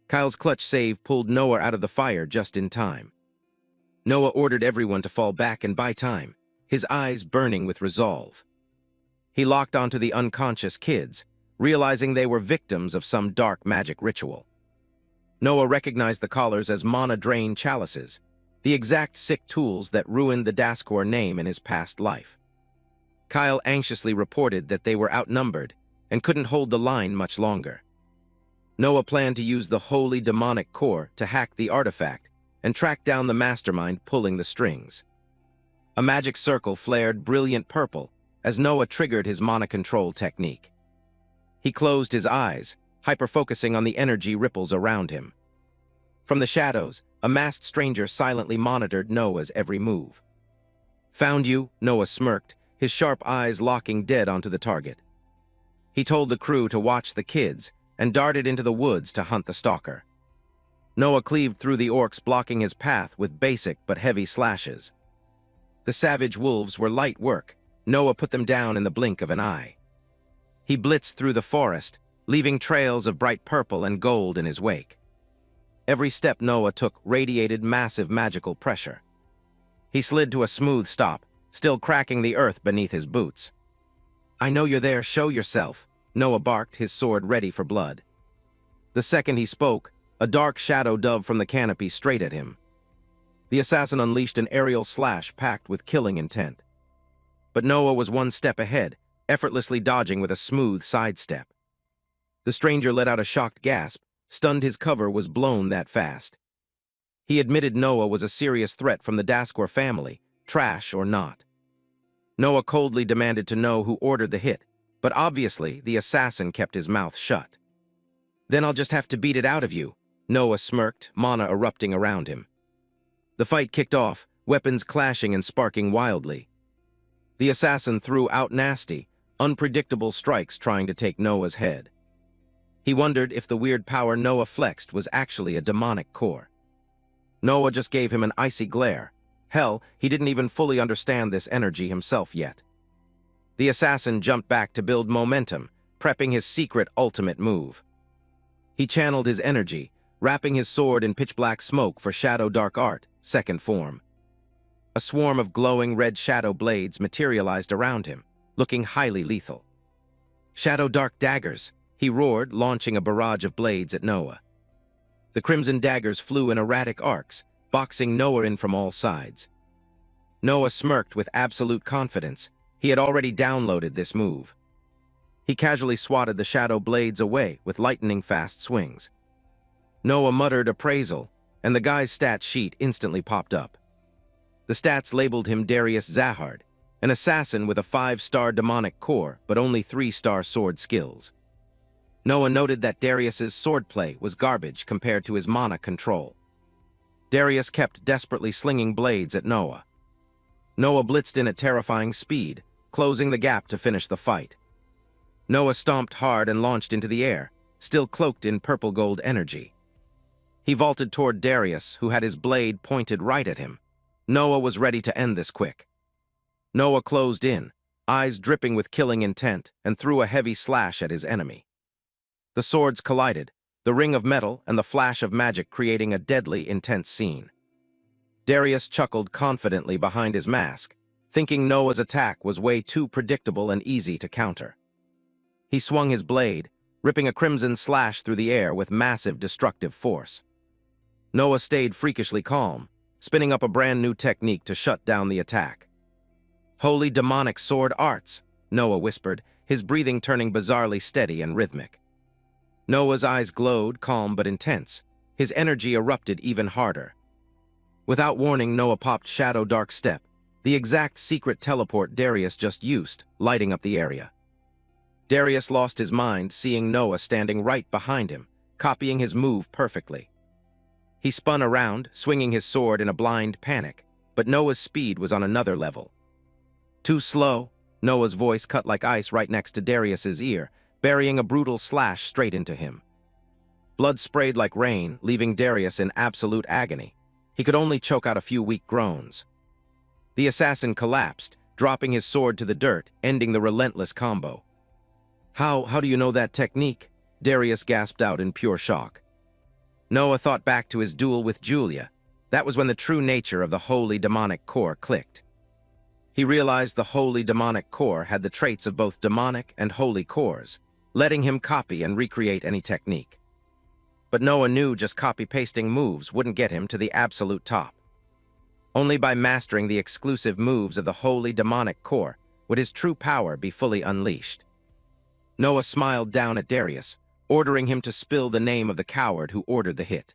Kyle's clutch save pulled Noah out of the fire just in time. Noah ordered everyone to fall back and buy time, his eyes burning with resolve. He locked onto the unconscious kids, realizing they were victims of some dark magic ritual. Noah recognized the collars as mana-drain chalices, the exact sick tools that ruined the Daskor name in his past life. Kyle anxiously reported that they were outnumbered and couldn't hold the line much longer. Noah planned to use the holy demonic core to hack the artifact and track down the mastermind pulling the strings. A magic circle flared brilliant purple as Noah triggered his mana control technique. He closed his eyes, hyper-focusing on the energy ripples around him. From the shadows, a masked stranger silently monitored Noah's every move. "Found you," Noah smirked, his sharp eyes locking dead onto the target. He told the crew to watch the kids and darted into the woods to hunt the stalker. Noah cleaved through the orcs, blocking his path with basic but heavy slashes. The savage wolves were light work. Noah put them down in the blink of an eye. He blitzed through the forest, leaving trails of bright purple and gold in his wake. Every step Noah took radiated massive magical pressure. He slid to a smooth stop, still cracking the earth beneath his boots. "I know you're there, show yourself," Noah barked, his sword ready for blood. The second he spoke, a dark shadow dove from the canopy straight at him. The assassin unleashed an aerial slash packed with killing intent. But Noah was one step ahead, effortlessly dodging with a smooth sidestep. The stranger let out a shocked gasp, stunned his cover was blown that fast. He admitted Noah was a serious threat from the Daskor family, trash or not. Noah coldly demanded to know who ordered the hit, but obviously the assassin kept his mouth shut. "Then I'll just have to beat it out of you," Noah smirked, mana erupting around him. The fight kicked off, weapons clashing and sparking wildly. The assassin threw out nasty, unpredictable strikes trying to take Noah's head. He wondered if the weird power Noah flexed was actually a demonic core. Noah just gave him an icy glare. Hell, he didn't even fully understand this energy himself yet. The assassin jumped back to build momentum, prepping his secret ultimate move. He channeled his energy, wrapping his sword in pitch-black smoke for Shadow Dark Art, second form. A swarm of glowing red shadow blades materialized around him, looking highly lethal. "Shadow Dark Daggers," he roared, launching a barrage of blades at Noah. The crimson daggers flew in erratic arcs, boxing Noah in from all sides. Noah smirked with absolute confidence. He had already downloaded this move. He casually swatted the shadow blades away with lightning-fast swings. Noah muttered appraisal, and the guy's stat sheet instantly popped up. The stats labeled him Darius Zahard, an assassin with a 5-star demonic core but only 3-star sword skills. Noah noted that Darius's swordplay was garbage compared to his mana control. Darius kept desperately slinging blades at Noah. Noah blitzed in at terrifying speed, closing the gap to finish the fight. Noah stomped hard and launched into the air, still cloaked in purple-gold energy. He vaulted toward Darius, who had his blade pointed right at him. Noah was ready to end this quick. Noah closed in, eyes dripping with killing intent, and threw a heavy slash at his enemy. The swords collided, the ring of metal and the flash of magic creating a deadly, intense scene. Darius chuckled confidently behind his mask, thinking Noah's attack was way too predictable and easy to counter. He swung his blade, ripping a crimson slash through the air with massive destructive force. Noah stayed freakishly calm, spinning up a brand new technique to shut down the attack. "Holy demonic sword arts," Noah whispered, his breathing turning bizarrely steady and rhythmic. Noah's eyes glowed, calm but intense. His energy erupted even harder. Without warning, Noah popped Shadow Dark Step, the exact secret teleport Darius just used, lighting up the area. Darius lost his mind, seeing Noah standing right behind him, copying his move perfectly. He spun around, swinging his sword in a blind panic, but Noah's speed was on another level. "Too slow," Noah's voice cut like ice right next to Darius's ear, burying a brutal slash straight into him. Blood sprayed like rain, leaving Darius in absolute agony. He could only choke out a few weak groans. The assassin collapsed, dropping his sword to the dirt, ending the relentless combo. How do you know that technique?" Darius gasped out in pure shock. Noah thought back to his duel with Julia. That was when the true nature of the holy demonic core clicked. He realized the holy demonic core had the traits of both demonic and holy cores, letting him copy and recreate any technique. But Noah knew just copy-pasting moves wouldn't get him to the absolute top. Only by mastering the exclusive moves of the holy demonic core would his true power be fully unleashed. Noah smiled down at Darius, ordering him to spill the name of the coward who ordered the hit.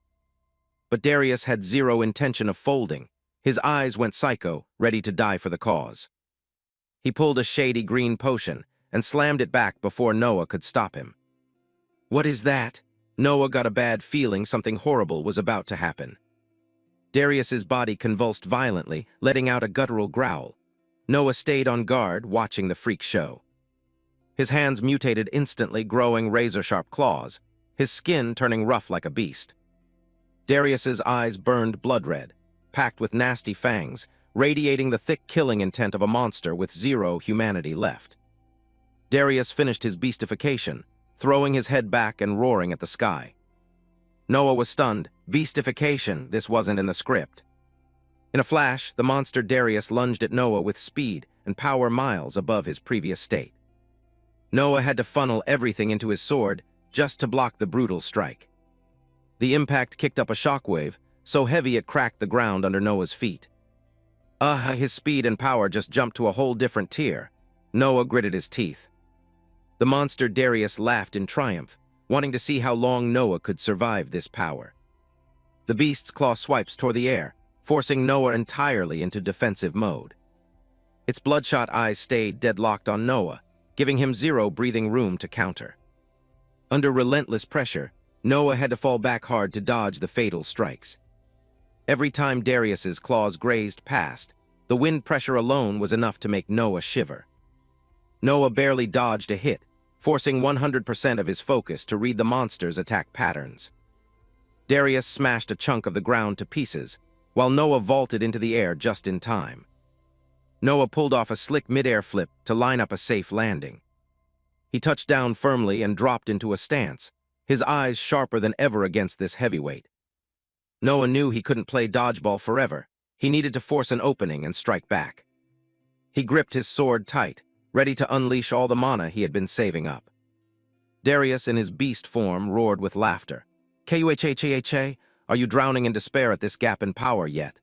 But Darius had zero intention of folding. His eyes went psycho, ready to die for the cause. He pulled a shady green potion and slammed it back before Noah could stop him. "What is that?" Noah got a bad feeling something horrible was about to happen. Darius's body convulsed violently, letting out a guttural growl. Noah stayed on guard, watching the freak show. His hands mutated instantly, growing razor-sharp claws, his skin turning rough like a beast. Darius's eyes burned blood-red, packed with nasty fangs, radiating the thick killing intent of a monster with zero humanity left. Darius finished his beastification, throwing his head back and roaring at the sky. Noah was stunned. Beastification, this wasn't in the script. In a flash, the monster Darius lunged at Noah with speed and power miles above his previous state. Noah had to funnel everything into his sword just to block the brutal strike. The impact kicked up a shockwave, so heavy it cracked the ground under Noah's feet. His speed and power just jumped to a whole different tier. Noah gritted his teeth. The monster Darius laughed in triumph, wanting to see how long Noah could survive this power. The beast's claw swipes tore the air, forcing Noah entirely into defensive mode. Its bloodshot eyes stayed deadlocked on Noah, giving him zero breathing room to counter. Under relentless pressure, Noah had to fall back hard to dodge the fatal strikes. Every time Darius's claws grazed past, the wind pressure alone was enough to make Noah shiver. Noah barely dodged a hit, forcing 100% of his focus to read the monster's attack patterns. Darius smashed a chunk of the ground to pieces, while Noah vaulted into the air just in time. Noah pulled off a slick mid-air flip to line up a safe landing. He touched down firmly and dropped into a stance, his eyes sharper than ever against this heavyweight. Noah knew he couldn't play dodgeball forever. He needed to force an opening and strike back. He gripped his sword tight, ready to unleash all the mana he had been saving up. Darius, in his beast form, roared with laughter. "Kuhha, are you drowning in despair at this gap in power yet?"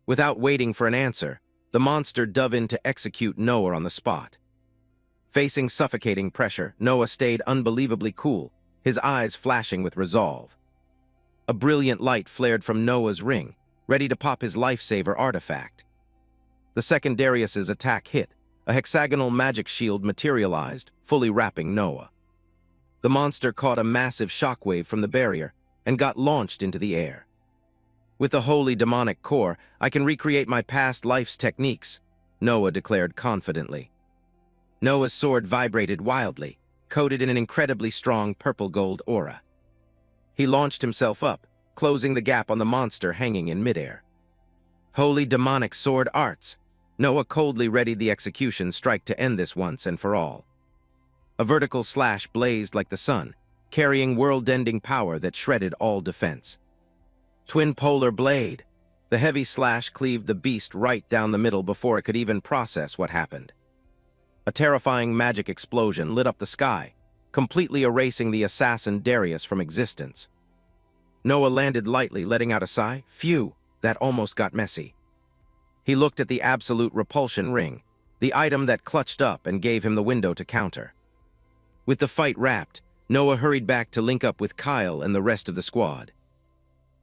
Without waiting for an answer, the monster dove in to execute Noah on the spot. Facing suffocating pressure, Noah stayed unbelievably cool, his eyes flashing with resolve. A brilliant light flared from Noah's ring, ready to pop his lifesaver artifact. The second Darius's attack hit, a hexagonal magic shield materialized, fully wrapping Noah. The monster caught a massive shockwave from the barrier and got launched into the air. "With the holy demonic core, I can recreate my past life's techniques," Noah declared confidently. Noah's sword vibrated wildly, coated in an incredibly strong purple-gold aura. He launched himself up, closing the gap on the monster hanging in midair. Holy demonic sword arts! Noah coldly readied the execution strike to end this once and for all. A vertical slash blazed like the sun, carrying world-ending power that shredded all defense. Twin polar blade! The heavy slash cleaved the beast right down the middle before it could even process what happened. A terrifying magic explosion lit up the sky, completely erasing the assassin Darius from existence. Noah landed lightly, letting out a sigh. Phew, that almost got messy. He looked at the absolute repulsion ring, the item that clutched up and gave him the window to counter. With the fight wrapped, Noah hurried back to link up with Kyle and the rest of the squad.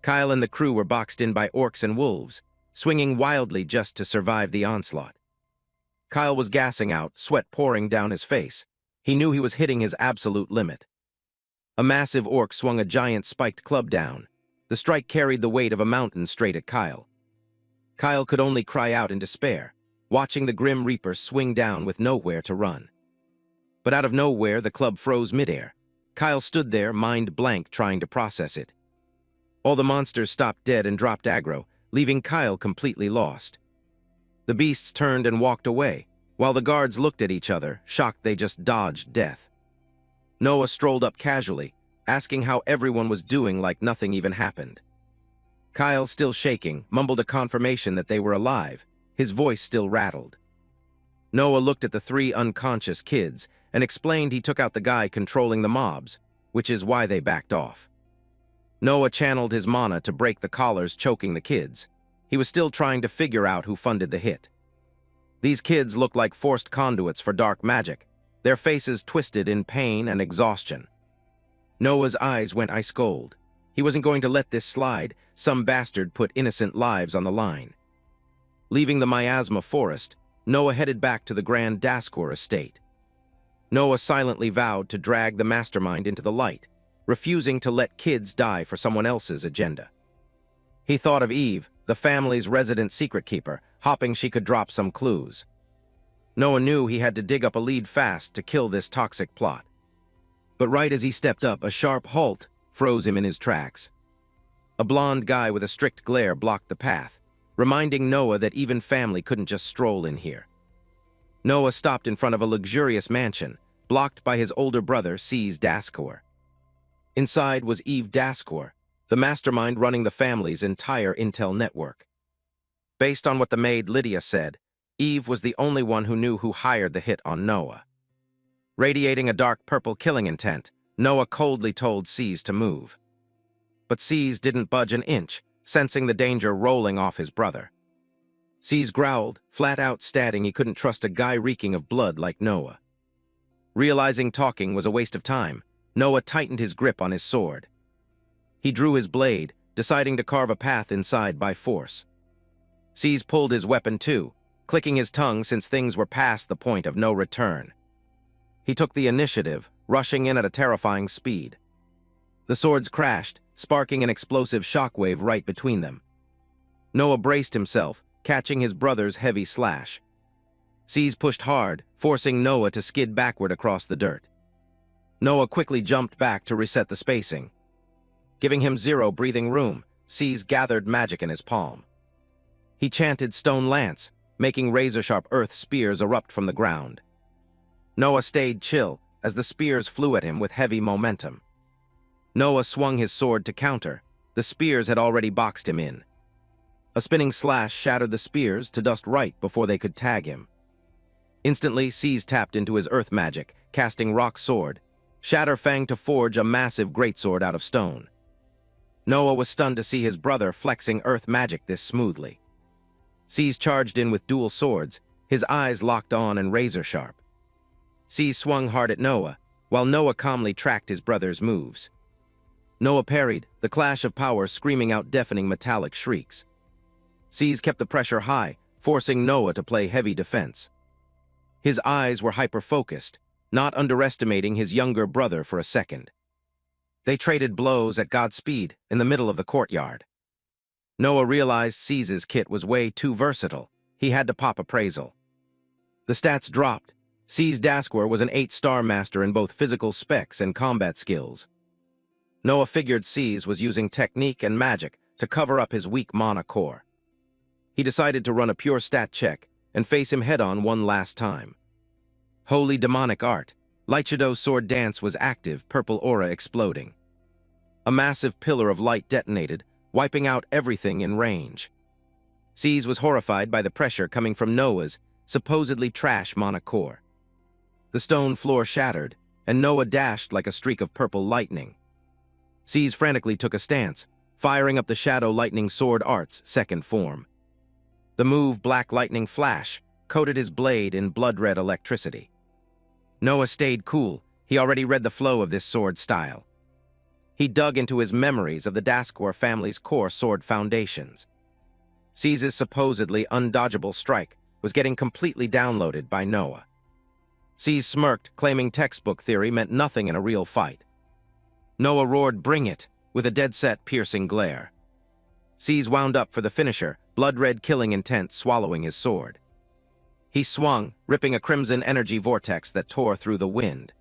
Kyle and the crew were boxed in by orcs and wolves, swinging wildly just to survive the onslaught. Kyle was gassing out, sweat pouring down his face. He knew he was hitting his absolute limit. A massive orc swung a giant spiked club down. The strike carried the weight of a mountain straight at Kyle. Kyle could only cry out in despair, watching the Grim Reaper swing down with nowhere to run. But out of nowhere, the club froze midair. Kyle stood there, mind blank, trying to process it. All the monsters stopped dead and dropped aggro, leaving Kyle completely lost. The beasts turned and walked away, while the guards looked at each other, shocked they just dodged death. Noah strolled up casually, asking how everyone was doing like nothing even happened. Kyle, still shaking, mumbled a confirmation that they were alive, his voice still rattled. Noah looked at the three unconscious kids and explained he took out the guy controlling the mobs, which is why they backed off. Noah channeled his mana to break the collars choking the kids. He was still trying to figure out who funded the hit. These kids looked like forced conduits for dark magic, their faces twisted in pain and exhaustion. Noah's eyes went ice cold. He wasn't going to let this slide. Some bastard put innocent lives on the line. Leaving the miasma forest, Noah headed back to the Grand Daskor estate. Noah silently vowed to drag the mastermind into the light, refusing to let kids die for someone else's agenda. He thought of Eve, the family's resident secret keeper, hoping she could drop some clues. Noah knew he had to dig up a lead fast to kill this toxic plot. But right as he stepped up, a sharp halt froze him in his tracks. A blond guy with a strict glare blocked the path, reminding Noah that even family couldn't just stroll in here. Noah stopped in front of a luxurious mansion, blocked by his older brother, Cease Daskor. Inside was Eve Daskor, the mastermind running the family's entire intel network. Based on what the maid Lydia said, Eve was the only one who knew who hired the hit on Noah. Radiating a dark purple killing intent, Noah coldly told Cease to move. But Cease didn't budge an inch, sensing the danger rolling off his brother. Cease growled, flat out stating he couldn't trust a guy reeking of blood like Noah. Realizing talking was a waste of time, Noah tightened his grip on his sword. He drew his blade, deciding to carve a path inside by force. Cease pulled his weapon too, clicking his tongue since things were past the point of no return. He took the initiative, rushing in at a terrifying speed. The swords crashed, sparking an explosive shockwave right between them. Noah braced himself, catching his brother's heavy slash. Cease pushed hard, forcing Noah to skid backward across the dirt. Noah quickly jumped back to reset the spacing. Giving him zero breathing room, Cease gathered magic in his palm. He chanted Stone Lance, making razor-sharp earth spears erupt from the ground. Noah stayed chill as the spears flew at him with heavy momentum. Noah swung his sword to counter. The spears had already boxed him in. A spinning slash shattered the spears to dust right before they could tag him. Instantly, Cease tapped into his earth magic, casting Rock Sword, Shatterfang to forge a massive greatsword out of stone. Noah was stunned to see his brother flexing earth magic this smoothly. Cease charged in with dual swords, his eyes locked on and razor-sharp. Cease swung hard at Noah, while Noah calmly tracked his brother's moves. Noah parried, the clash of power screaming out deafening metallic shrieks. Cease kept the pressure high, forcing Noah to play heavy defense. His eyes were hyper-focused, not underestimating his younger brother for a second. They traded blows at Godspeed in the middle of the courtyard. Noah realized Cease's kit was way too versatile. He had to pop appraisal. The stats dropped. Cease Daskor was an 8-star master in both physical specs and combat skills. Noah figured Cease was using technique and magic to cover up his weak mana core. He decided to run a pure stat check and face him head-on one last time. Holy demonic art, Lightshadow sword dance was active, purple aura exploding. A massive pillar of light detonated, wiping out everything in range. Cease was horrified by the pressure coming from Noah's supposedly trash mana core. The stone floor shattered, and Noah dashed like a streak of purple lightning. Cease frantically took a stance, firing up the Shadow Lightning Sword Art's second form. The move Black Lightning Flash coated his blade in blood-red electricity. Noah stayed cool. He already read the flow of this sword style. He dug into his memories of the Daskor family's core sword foundations. Cease's supposedly undodgeable strike was getting completely downloaded by Noah. Cease smirked, claiming textbook theory meant nothing in a real fight. Noah roared, "Bring it!" with a dead-set, piercing glare. Cease wound up for the finisher, blood-red killing intent swallowing his sword. He swung, ripping a crimson energy vortex that tore through the wind.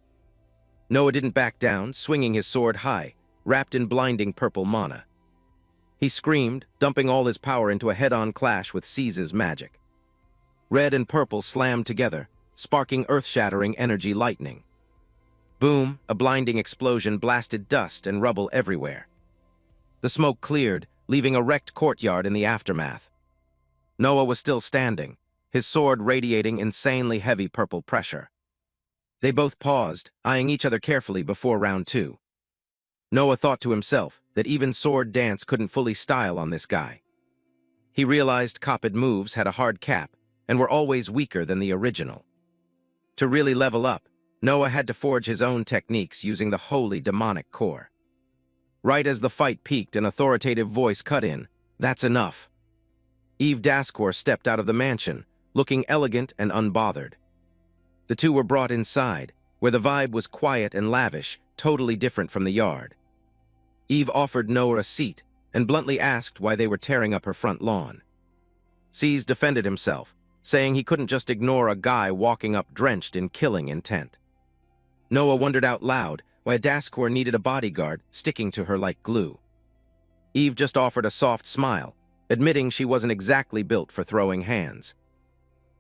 Noah didn't back down, swinging his sword high, wrapped in blinding purple mana. He screamed, dumping all his power into a head-on clash with Cease's magic. Red and purple slammed together, sparking earth-shattering energy lightning. Boom, a blinding explosion blasted dust and rubble everywhere. The smoke cleared, leaving a wrecked courtyard in the aftermath. Noah was still standing, his sword radiating insanely heavy purple pressure. They both paused, eyeing each other carefully before round 2. Noah thought to himself that even sword dance couldn't fully style on this guy. He realized copied moves had a hard cap and were always weaker than the original. To really level up, Noah had to forge his own techniques using the holy demonic core. Right as the fight peaked, an authoritative voice cut in, "That's enough." Eve Daskor stepped out of the mansion, looking elegant and unbothered. The two were brought inside, where the vibe was quiet and lavish, totally different from the yard. Eve offered Noah a seat and bluntly asked why they were tearing up her front lawn. Cease defended himself, saying he couldn't just ignore a guy walking up drenched in killing intent. Noah wondered out loud why Daskor needed a bodyguard sticking to her like glue. Eve just offered a soft smile, admitting she wasn't exactly built for throwing hands.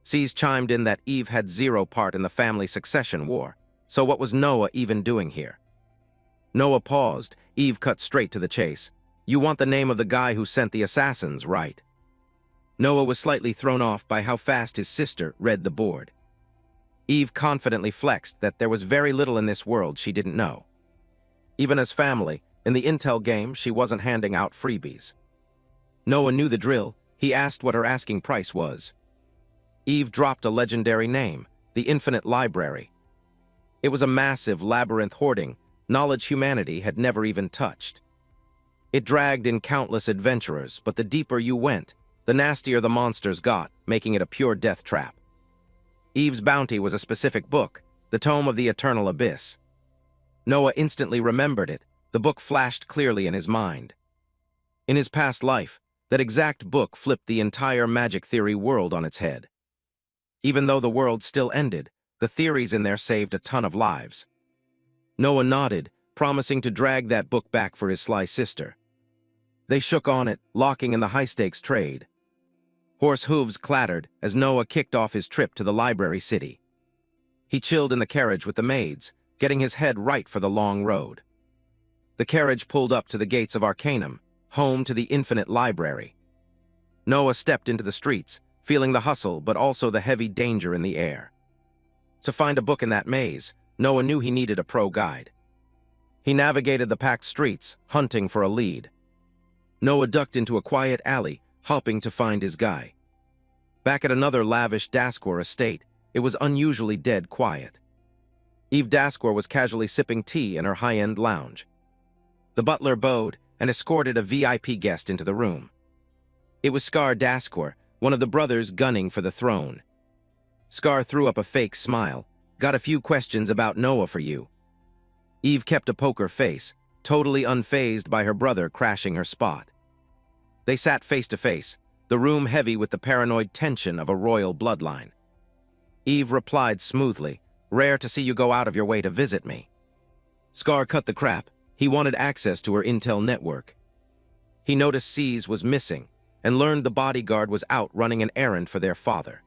Cease chimed in that Eve had zero part in the family succession war, so what was Noah even doing here? Noah paused. Eve cut straight to the chase. You want the name of the guy who sent the assassins, right? Noah was slightly thrown off by how fast his sister read the board. Eve confidently flexed that there was very little in this world she didn't know. Even as family, in the intel game, she wasn't handing out freebies. Noah knew the drill. He asked what her asking price was. Eve dropped a legendary name, the Infinite Library. It was a massive labyrinth hoarding knowledge humanity had never even touched. It dragged in countless adventurers, but the deeper you went, the nastier the monsters got, making it a pure death trap. Eve's bounty was a specific book, the Tome of the Eternal Abyss. Noah instantly remembered it. The book flashed clearly in his mind. In his past life, that exact book flipped the entire magic theory world on its head. Even though the world still ended, the theories in there saved a ton of lives. Noah nodded, promising to drag that book back for his sly sister. They shook on it, locking in the high-stakes trade. Horse hooves clattered as Noah kicked off his trip to the library city. He chilled in the carriage with the maids, getting his head right for the long road. The carriage pulled up to the gates of Arcanum, home to the Infinite Library. Noah stepped into the streets, feeling the hustle but also the heavy danger in the air. To find a book in that maze, Noah knew he needed a pro guide. He navigated the packed streets, hunting for a lead. Noah ducked into a quiet alley, hoping to find his guy. Back at another lavish Daskor estate, it was unusually dead quiet. Eve Daskor was casually sipping tea in her high-end lounge. The butler bowed and escorted a VIP guest into the room. It was Scar Daskor, one of the brothers gunning for the throne. Scar threw up a fake smile. Got a few questions about Noah for you. Eve kept a poker face, totally unfazed by her brother crashing her spot. They sat face to face, the room heavy with the paranoid tension of a royal bloodline. Eve replied smoothly, "Rare to see you go out of your way to visit me." Scar cut the crap. He wanted access to her intel network. He noticed Cease was missing and learned the bodyguard was out running an errand for their father.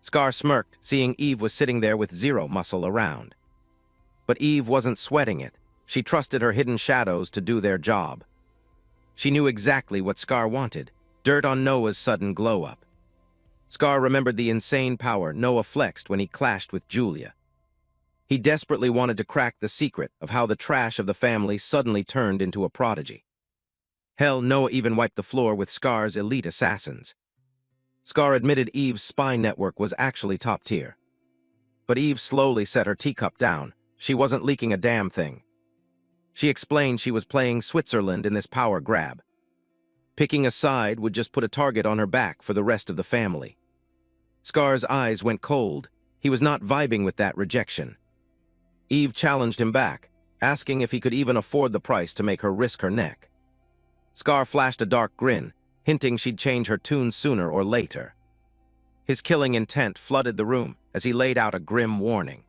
Scar smirked, seeing Eve was sitting there with zero muscle around. But Eve wasn't sweating it. She trusted her hidden shadows to do their job. She knew exactly what Scar wanted, dirt on Noah's sudden glow-up. Scar remembered the insane power Noah flexed when he clashed with Julia. He desperately wanted to crack the secret of how the trash of the family suddenly turned into a prodigy. Hell, Noah even wiped the floor with Scar's elite assassins. Scar admitted Eve's spy network was actually top tier. But Eve slowly set her teacup down. She wasn't leaking a damn thing. She explained she was playing Switzerland in this power grab. Picking a side would just put a target on her back for the rest of the family. Scar's eyes went cold. He was not vibing with that rejection. Eve challenged him back, asking if he could even afford the price to make her risk her neck. Scar flashed a dark grin, hinting she'd change her tune sooner or later. His killing intent flooded the room as he laid out a grim warning.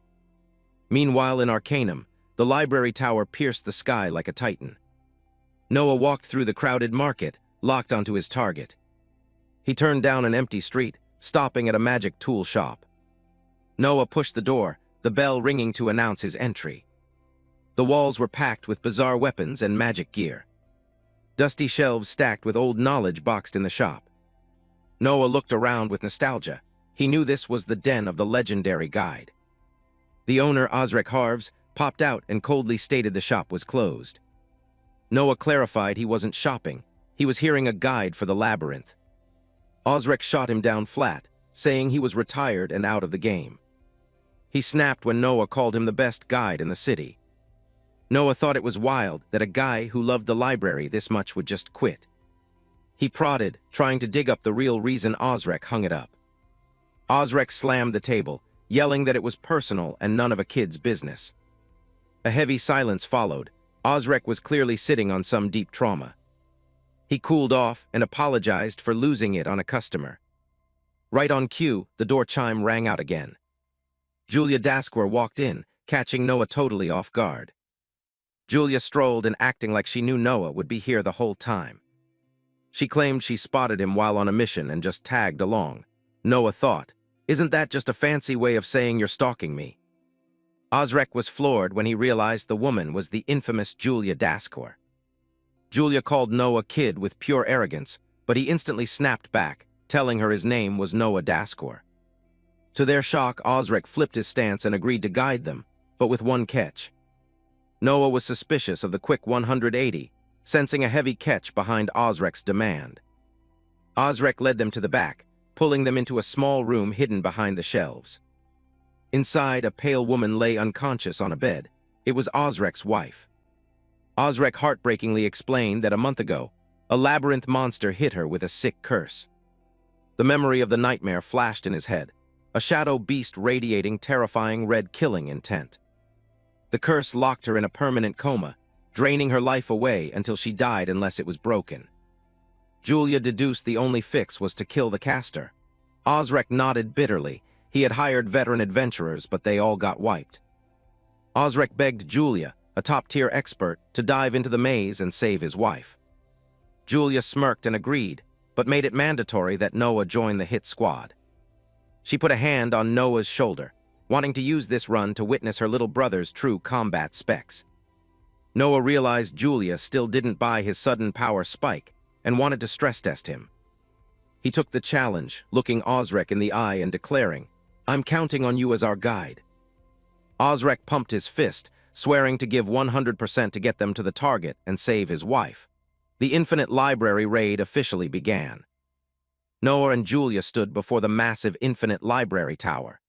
Meanwhile, in Arcanum, the library tower pierced the sky like a titan. Noah walked through the crowded market, locked onto his target. He turned down an empty street, stopping at a magic tool shop. Noah pushed the door, the bell ringing to announce his entry. The walls were packed with bizarre weapons and magic gear. Dusty shelves stacked with old knowledge boxed in the shop. Noah looked around with nostalgia. He knew this was the den of the legendary guide. The owner, Osric Harves, popped out and coldly stated the shop was closed. Noah clarified he wasn't shopping. He was hearing a guide for the labyrinth. Osric shot him down flat, saying he was retired and out of the game. He snapped when Noah called him the best guide in the city. Noah thought it was wild that a guy who loved the library this much would just quit. He prodded, trying to dig up the real reason Osric hung it up. Osrek slammed the table, yelling that it was personal and none of a kid's business. A heavy silence followed. Osrek was clearly sitting on some deep trauma. He cooled off and apologized for losing it on a customer. Right on cue, the door chime rang out again. Julia Dasquer walked in, catching Noah totally off guard. Julia strolled and acting like she knew Noah would be here the whole time. She claimed she spotted him while on a mission and just tagged along. Noah thought, "Isn't that just a fancy way of saying you're stalking me?" Osrek was floored when he realized the woman was the infamous Julia Dasquer. Julia called Noah kid with pure arrogance, but he instantly snapped back, telling her his name was Noah Dasquer. To their shock, Osrek flipped his stance and agreed to guide them, but with one catch. Noah was suspicious of the quick 180, sensing a heavy catch behind Osrek's demand. Osrek led them to the back, pulling them into a small room hidden behind the shelves. Inside, a pale woman lay unconscious on a bed. It was Osrek's wife. Osrek heartbreakingly explained that a month ago, a labyrinth monster hit her with a sick curse. The memory of the nightmare flashed in his head, a shadow beast radiating terrifying red killing intent. The curse locked her in a permanent coma, draining her life away until she died unless it was broken. Julia deduced the only fix was to kill the caster. Osrek nodded bitterly. He had hired veteran adventurers, but they all got wiped. Osrek begged Julia, a top-tier expert, to dive into the maze and save his wife. Julia smirked and agreed, but made it mandatory that Noah join the hit squad. She put a hand on Noah's shoulder, wanting to use this run to witness her little brother's true combat specs. Noah realized Julia still didn't buy his sudden power spike and wanted to stress test him. He took the challenge, looking Osrek in the eye and declaring, "I'm counting on you as our guide." Osrek pumped his fist, swearing to give 100% to get them to the target and save his wife. The Infinite Library raid officially began. Noah and Julia stood before the massive Infinite Library tower.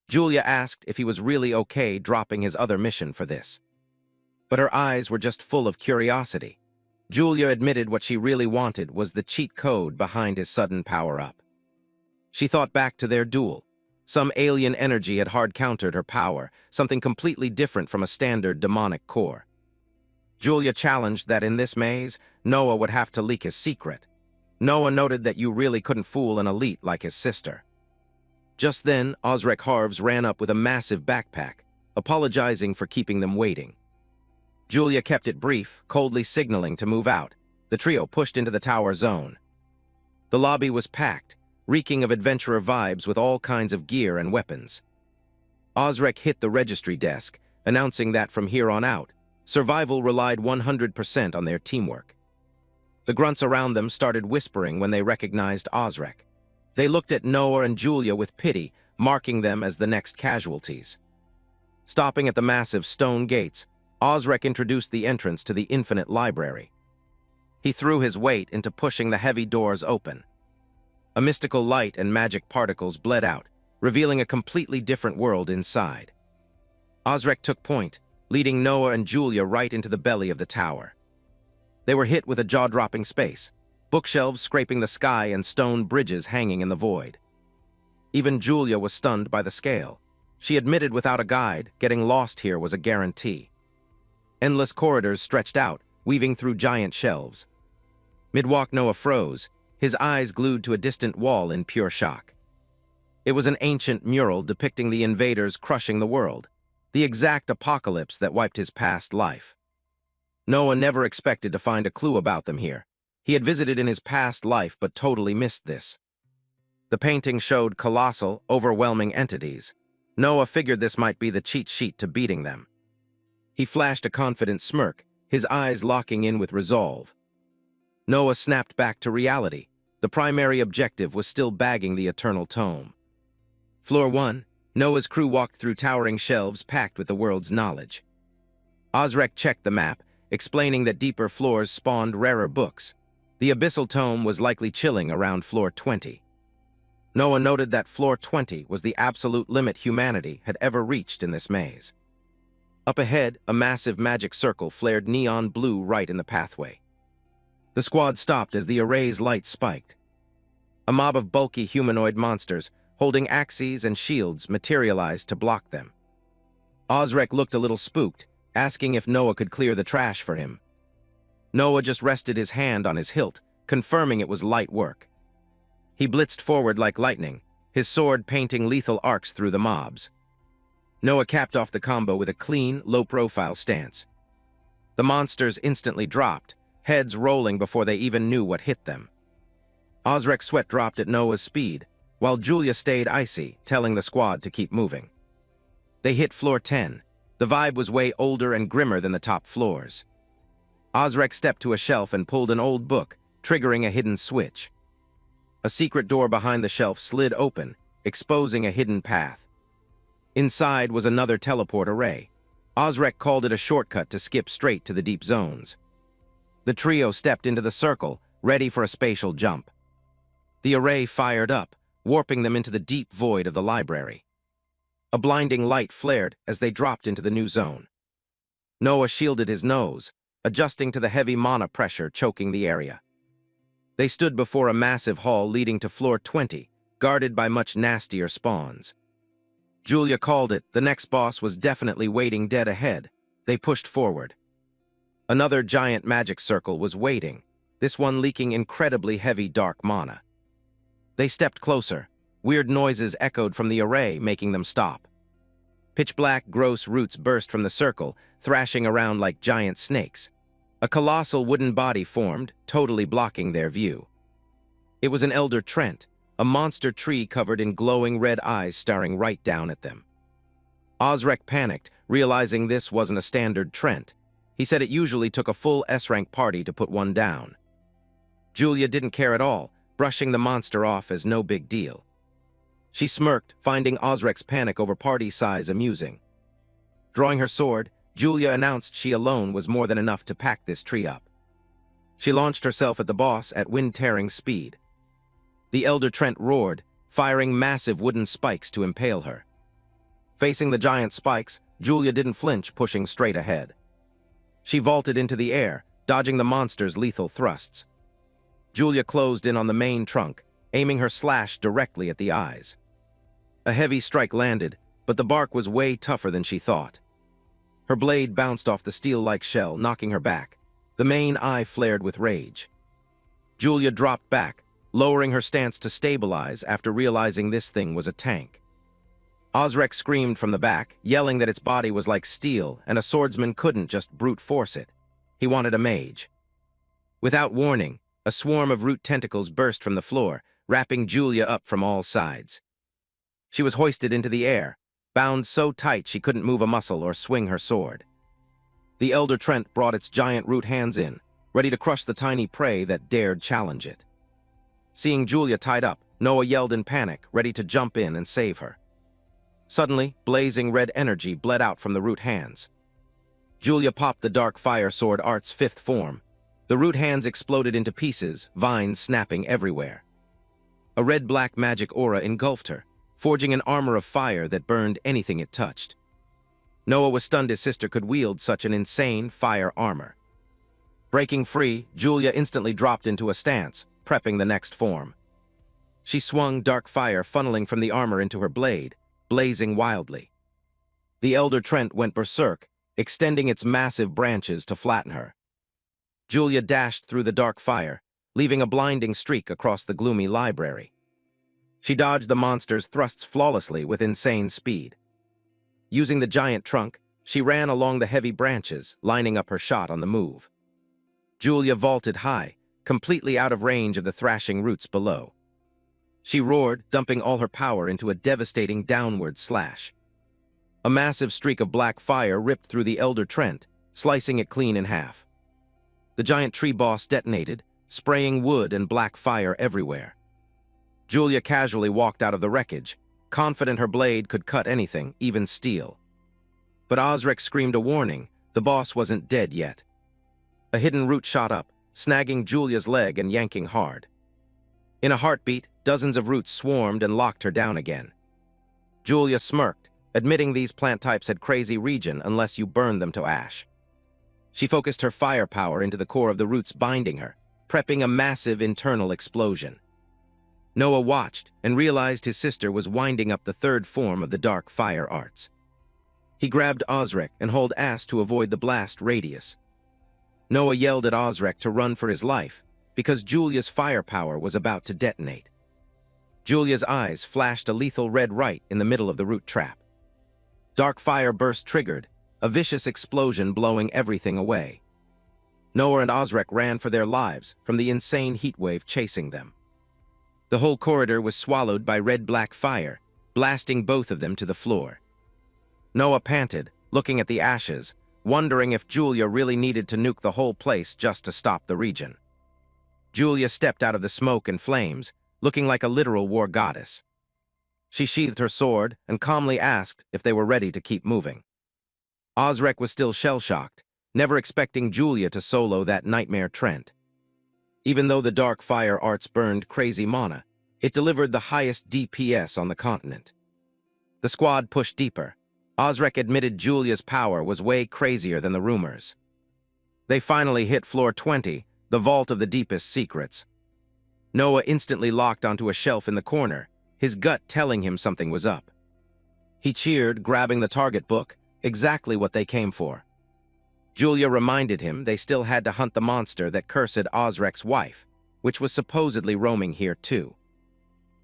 Julia asked if he was really okay dropping his other mission for this. But her eyes were just full of curiosity. Julia admitted what she really wanted was the cheat code behind his sudden power-up. She thought back to their duel. Some alien energy had hard-countered her power, something completely different from a standard demonic core. Julia challenged that in this maze, Noah would have to leak his secret. Noah noted that you really couldn't fool an elite like his sister. Just then, Osrek Harves ran up with a massive backpack, apologizing for keeping them waiting. Julia kept it brief, coldly signaling to move out. The trio pushed into the tower zone. The lobby was packed, reeking of adventurer vibes with all kinds of gear and weapons. Osrek hit the registry desk, announcing that from here on out, survival relied 100% on their teamwork. The grunts around them started whispering when they recognized Osrek. They looked at Noah and Julia with pity, marking them as the next casualties. Stopping at the massive stone gates, Osrek introduced the entrance to the Infinite Library. He threw his weight into pushing the heavy doors open. A mystical light and magic particles bled out, revealing a completely different world inside. Osrek took point, leading Noah and Julia right into the belly of the tower. They were hit with a jaw-dropping space, bookshelves scraping the sky and stone bridges hanging in the void. Even Julia was stunned by the scale. She admitted without a guide, getting lost here was a guarantee. Endless corridors stretched out, weaving through giant shelves. Mid-walk, Noah froze, his eyes glued to a distant wall in pure shock. It was an ancient mural depicting the invaders crushing the world, the exact apocalypse that wiped his past life. Noah never expected to find a clue about them here. He had visited in his past life but totally missed this. The painting showed colossal, overwhelming entities. Noah figured this might be the cheat sheet to beating them. He flashed a confident smirk, his eyes locking in with resolve. Noah snapped back to reality. The primary objective was still bagging the Eternal Tome. Floor 1, Noah's crew walked through towering shelves packed with the world's knowledge. Osrek checked the map, explaining that deeper floors spawned rarer books. The Abyssal Tome was likely chilling around floor 20. Noah noted that floor 20 was the absolute limit humanity had ever reached in this maze. Up ahead, a massive magic circle flared neon blue right in the pathway. The squad stopped as the array's light spiked. A mob of bulky humanoid monsters, holding axes and shields materialized to block them. Osrek looked a little spooked, asking if Noah could clear the trash for him. Noah just rested his hand on his hilt, confirming it was light work. He blitzed forward like lightning, his sword painting lethal arcs through the mobs. Noah capped off the combo with a clean, low-profile stance. The monsters instantly dropped, heads rolling before they even knew what hit them. Osrek's sweat dropped at Noah's speed, while Julia stayed icy, telling the squad to keep moving. They hit floor 10. The vibe was way older and grimmer than the top floors. Osrek stepped to a shelf and pulled an old book, triggering a hidden switch. A secret door behind the shelf slid open, exposing a hidden path. Inside was another teleport array. Osrek called it a shortcut to skip straight to the deep zones. The trio stepped into the circle, ready for a spatial jump. The array fired up, warping them into the deep void of the library. A blinding light flared as they dropped into the new zone. Noah shielded his nose, adjusting to the heavy mana pressure choking the area. They stood before a massive hall leading to floor 20, guarded by much nastier spawns. Julia called it. The next boss was definitely waiting dead ahead. They pushed forward. Another giant magic circle was waiting, this one leaking incredibly heavy dark mana. They stepped closer. Weird noises echoed from the array, making them stop. Pitch-black, gross roots burst from the circle, thrashing around like giant snakes. A colossal wooden body formed, totally blocking their view. It was an Elder Trent, a monster tree covered in glowing red eyes staring right down at them. Osrek panicked, realizing this wasn't a standard Trent. He said it usually took a full S-rank party to put one down. Julia didn't care at all, brushing the monster off as no big deal. She smirked, finding Osrek's panic over party size amusing. Drawing her sword, Julia announced she alone was more than enough to pack this tree up. She launched herself at the boss at wind-tearing speed. The Elder Trent roared, firing massive wooden spikes to impale her. Facing the giant spikes, Julia didn't flinch, pushing straight ahead. She vaulted into the air, dodging the monster's lethal thrusts. Julia closed in on the main trunk, aiming her slash directly at the eyes. A heavy strike landed, but the bark was way tougher than she thought. Her blade bounced off the steel-like shell, knocking her back. The main eye flared with rage. Julia dropped back, lowering her stance to stabilize after realizing this thing was a tank. Osrek screamed from the back, yelling that its body was like steel and a swordsman couldn't just brute force it. He wanted a mage. Without warning, a swarm of root tentacles burst from the floor, wrapping Julia up from all sides. She was hoisted into the air, bound so tight she couldn't move a muscle or swing her sword. The Elder Trent brought its giant root hands in, ready to crush the tiny prey that dared challenge it. Seeing Julia tied up, Noah yelled in panic, ready to jump in and save her. Suddenly, blazing red energy bled out from the root hands. Julia popped the dark fire sword art's fifth form. The root hands exploded into pieces, vines snapping everywhere. A red-black magic aura engulfed her, forging an armor of fire that burned anything it touched. Noah was stunned his sister could wield such an insane fire armor. Breaking free, Julia instantly dropped into a stance, prepping the next form. She swung dark fire funneling from the armor into her blade, blazing wildly. The Elder Trent went berserk, extending its massive branches to flatten her. Julia dashed through the dark fire, leaving a blinding streak across the gloomy library. She dodged the monster's thrusts flawlessly with insane speed. Using the giant trunk, she ran along the heavy branches, lining up her shot on the move. Julia vaulted high, completely out of range of the thrashing roots below. She roared, dumping all her power into a devastating downward slash. A massive streak of black fire ripped through the Elder Trent, slicing it clean in half. The giant tree boss detonated, spraying wood and black fire everywhere. Julia casually walked out of the wreckage, confident her blade could cut anything, even steel. But Osrek screamed a warning. The boss wasn't dead yet. A hidden root shot up, snagging Julia's leg and yanking hard. In a heartbeat, dozens of roots swarmed and locked her down again. Julia smirked, admitting these plant types had crazy regen unless you burned them to ash. She focused her firepower into the core of the roots binding her, prepping a massive internal explosion. Noah watched and realized his sister was winding up the third form of the dark fire arts. He grabbed Osric and hauled ass to avoid the blast radius. Noah yelled at Osric to run for his life because Julia's firepower was about to detonate. Julia's eyes flashed a lethal red right in the middle of the root trap. Dark fire burst triggered, a vicious explosion blowing everything away. Noah and Osric ran for their lives from the insane heat wave chasing them. The whole corridor was swallowed by red-black fire, blasting both of them to the floor. Noah panted, looking at the ashes, wondering if Julia really needed to nuke the whole place just to stop the region. Julia stepped out of the smoke and flames, looking like a literal war goddess. She sheathed her sword and calmly asked if they were ready to keep moving. Osric was still shell-shocked, never expecting Julia to solo that nightmare Trent. Even though the dark fire arts burned crazy mana, it delivered the highest DPS on the continent. The squad pushed deeper. Osric admitted Julia's power was way crazier than the rumors. They finally hit floor 20, the vault of the deepest secrets. Noah instantly locked onto a shelf in the corner, his gut telling him something was up. He cheered, grabbing the target book, exactly what they came for. Julia reminded him they still had to hunt the monster that cursed Osric's wife, which was supposedly roaming here too.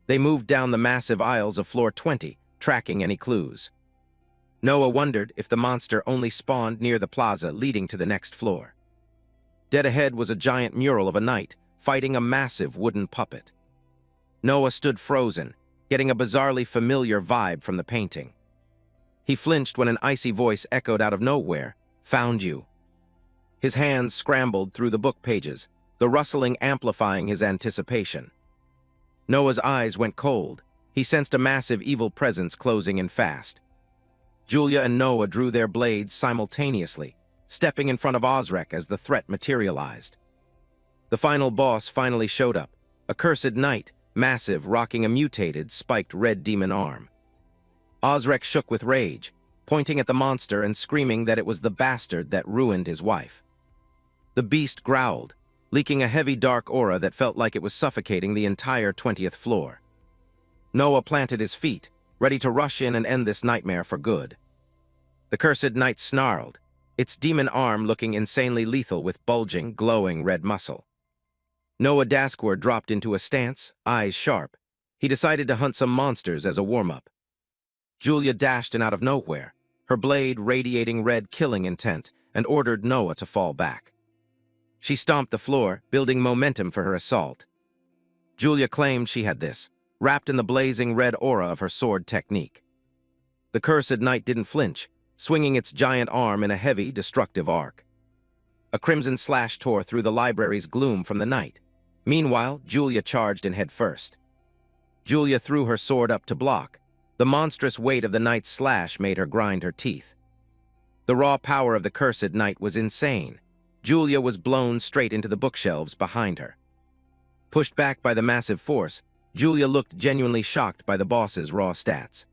They moved down the massive aisles of floor 20, tracking any clues. Noah wondered if the monster only spawned near the plaza leading to the next floor. Dead ahead was a giant mural of a knight fighting a massive wooden puppet. Noah stood frozen, getting a bizarrely familiar vibe from the painting. He flinched when an icy voice echoed out of nowhere, "Found you." His hands scrambled through the book pages, the rustling amplifying his anticipation. Noah's eyes went cold. He sensed a massive evil presence closing in fast. Julia and Noah drew their blades simultaneously, stepping in front of Osric as the threat materialized. The final boss finally showed up, a cursed knight, massive, rocking a mutated, spiked red demon arm. Osric shook with rage, pointing at the monster and screaming that it was the bastard that ruined his wife. The beast growled, leaking a heavy dark aura that felt like it was suffocating the entire 20th floor. Noah planted his feet, ready to rush in and end this nightmare for good. The cursed knight snarled, its demon arm looking insanely lethal with bulging, glowing red muscle. Noah Daskward dropped into a stance, eyes sharp. He decided to hunt some monsters as a warm-up. Julia dashed in out of nowhere, her blade radiating red killing intent, and ordered Noah to fall back. She stomped the floor, building momentum for her assault. Julia claimed she had this, wrapped in the blazing red aura of her sword technique. The cursed knight didn't flinch, swinging its giant arm in a heavy, destructive arc. A crimson slash tore through the library's gloom from the knight. Meanwhile, Julia charged in head first. Julia threw her sword up to block. The monstrous weight of the knight's slash made her grind her teeth. The raw power of the cursed knight was insane. Julia was blown straight into the bookshelves behind her. Pushed back by the massive force, Julia looked genuinely shocked by the boss's raw stats.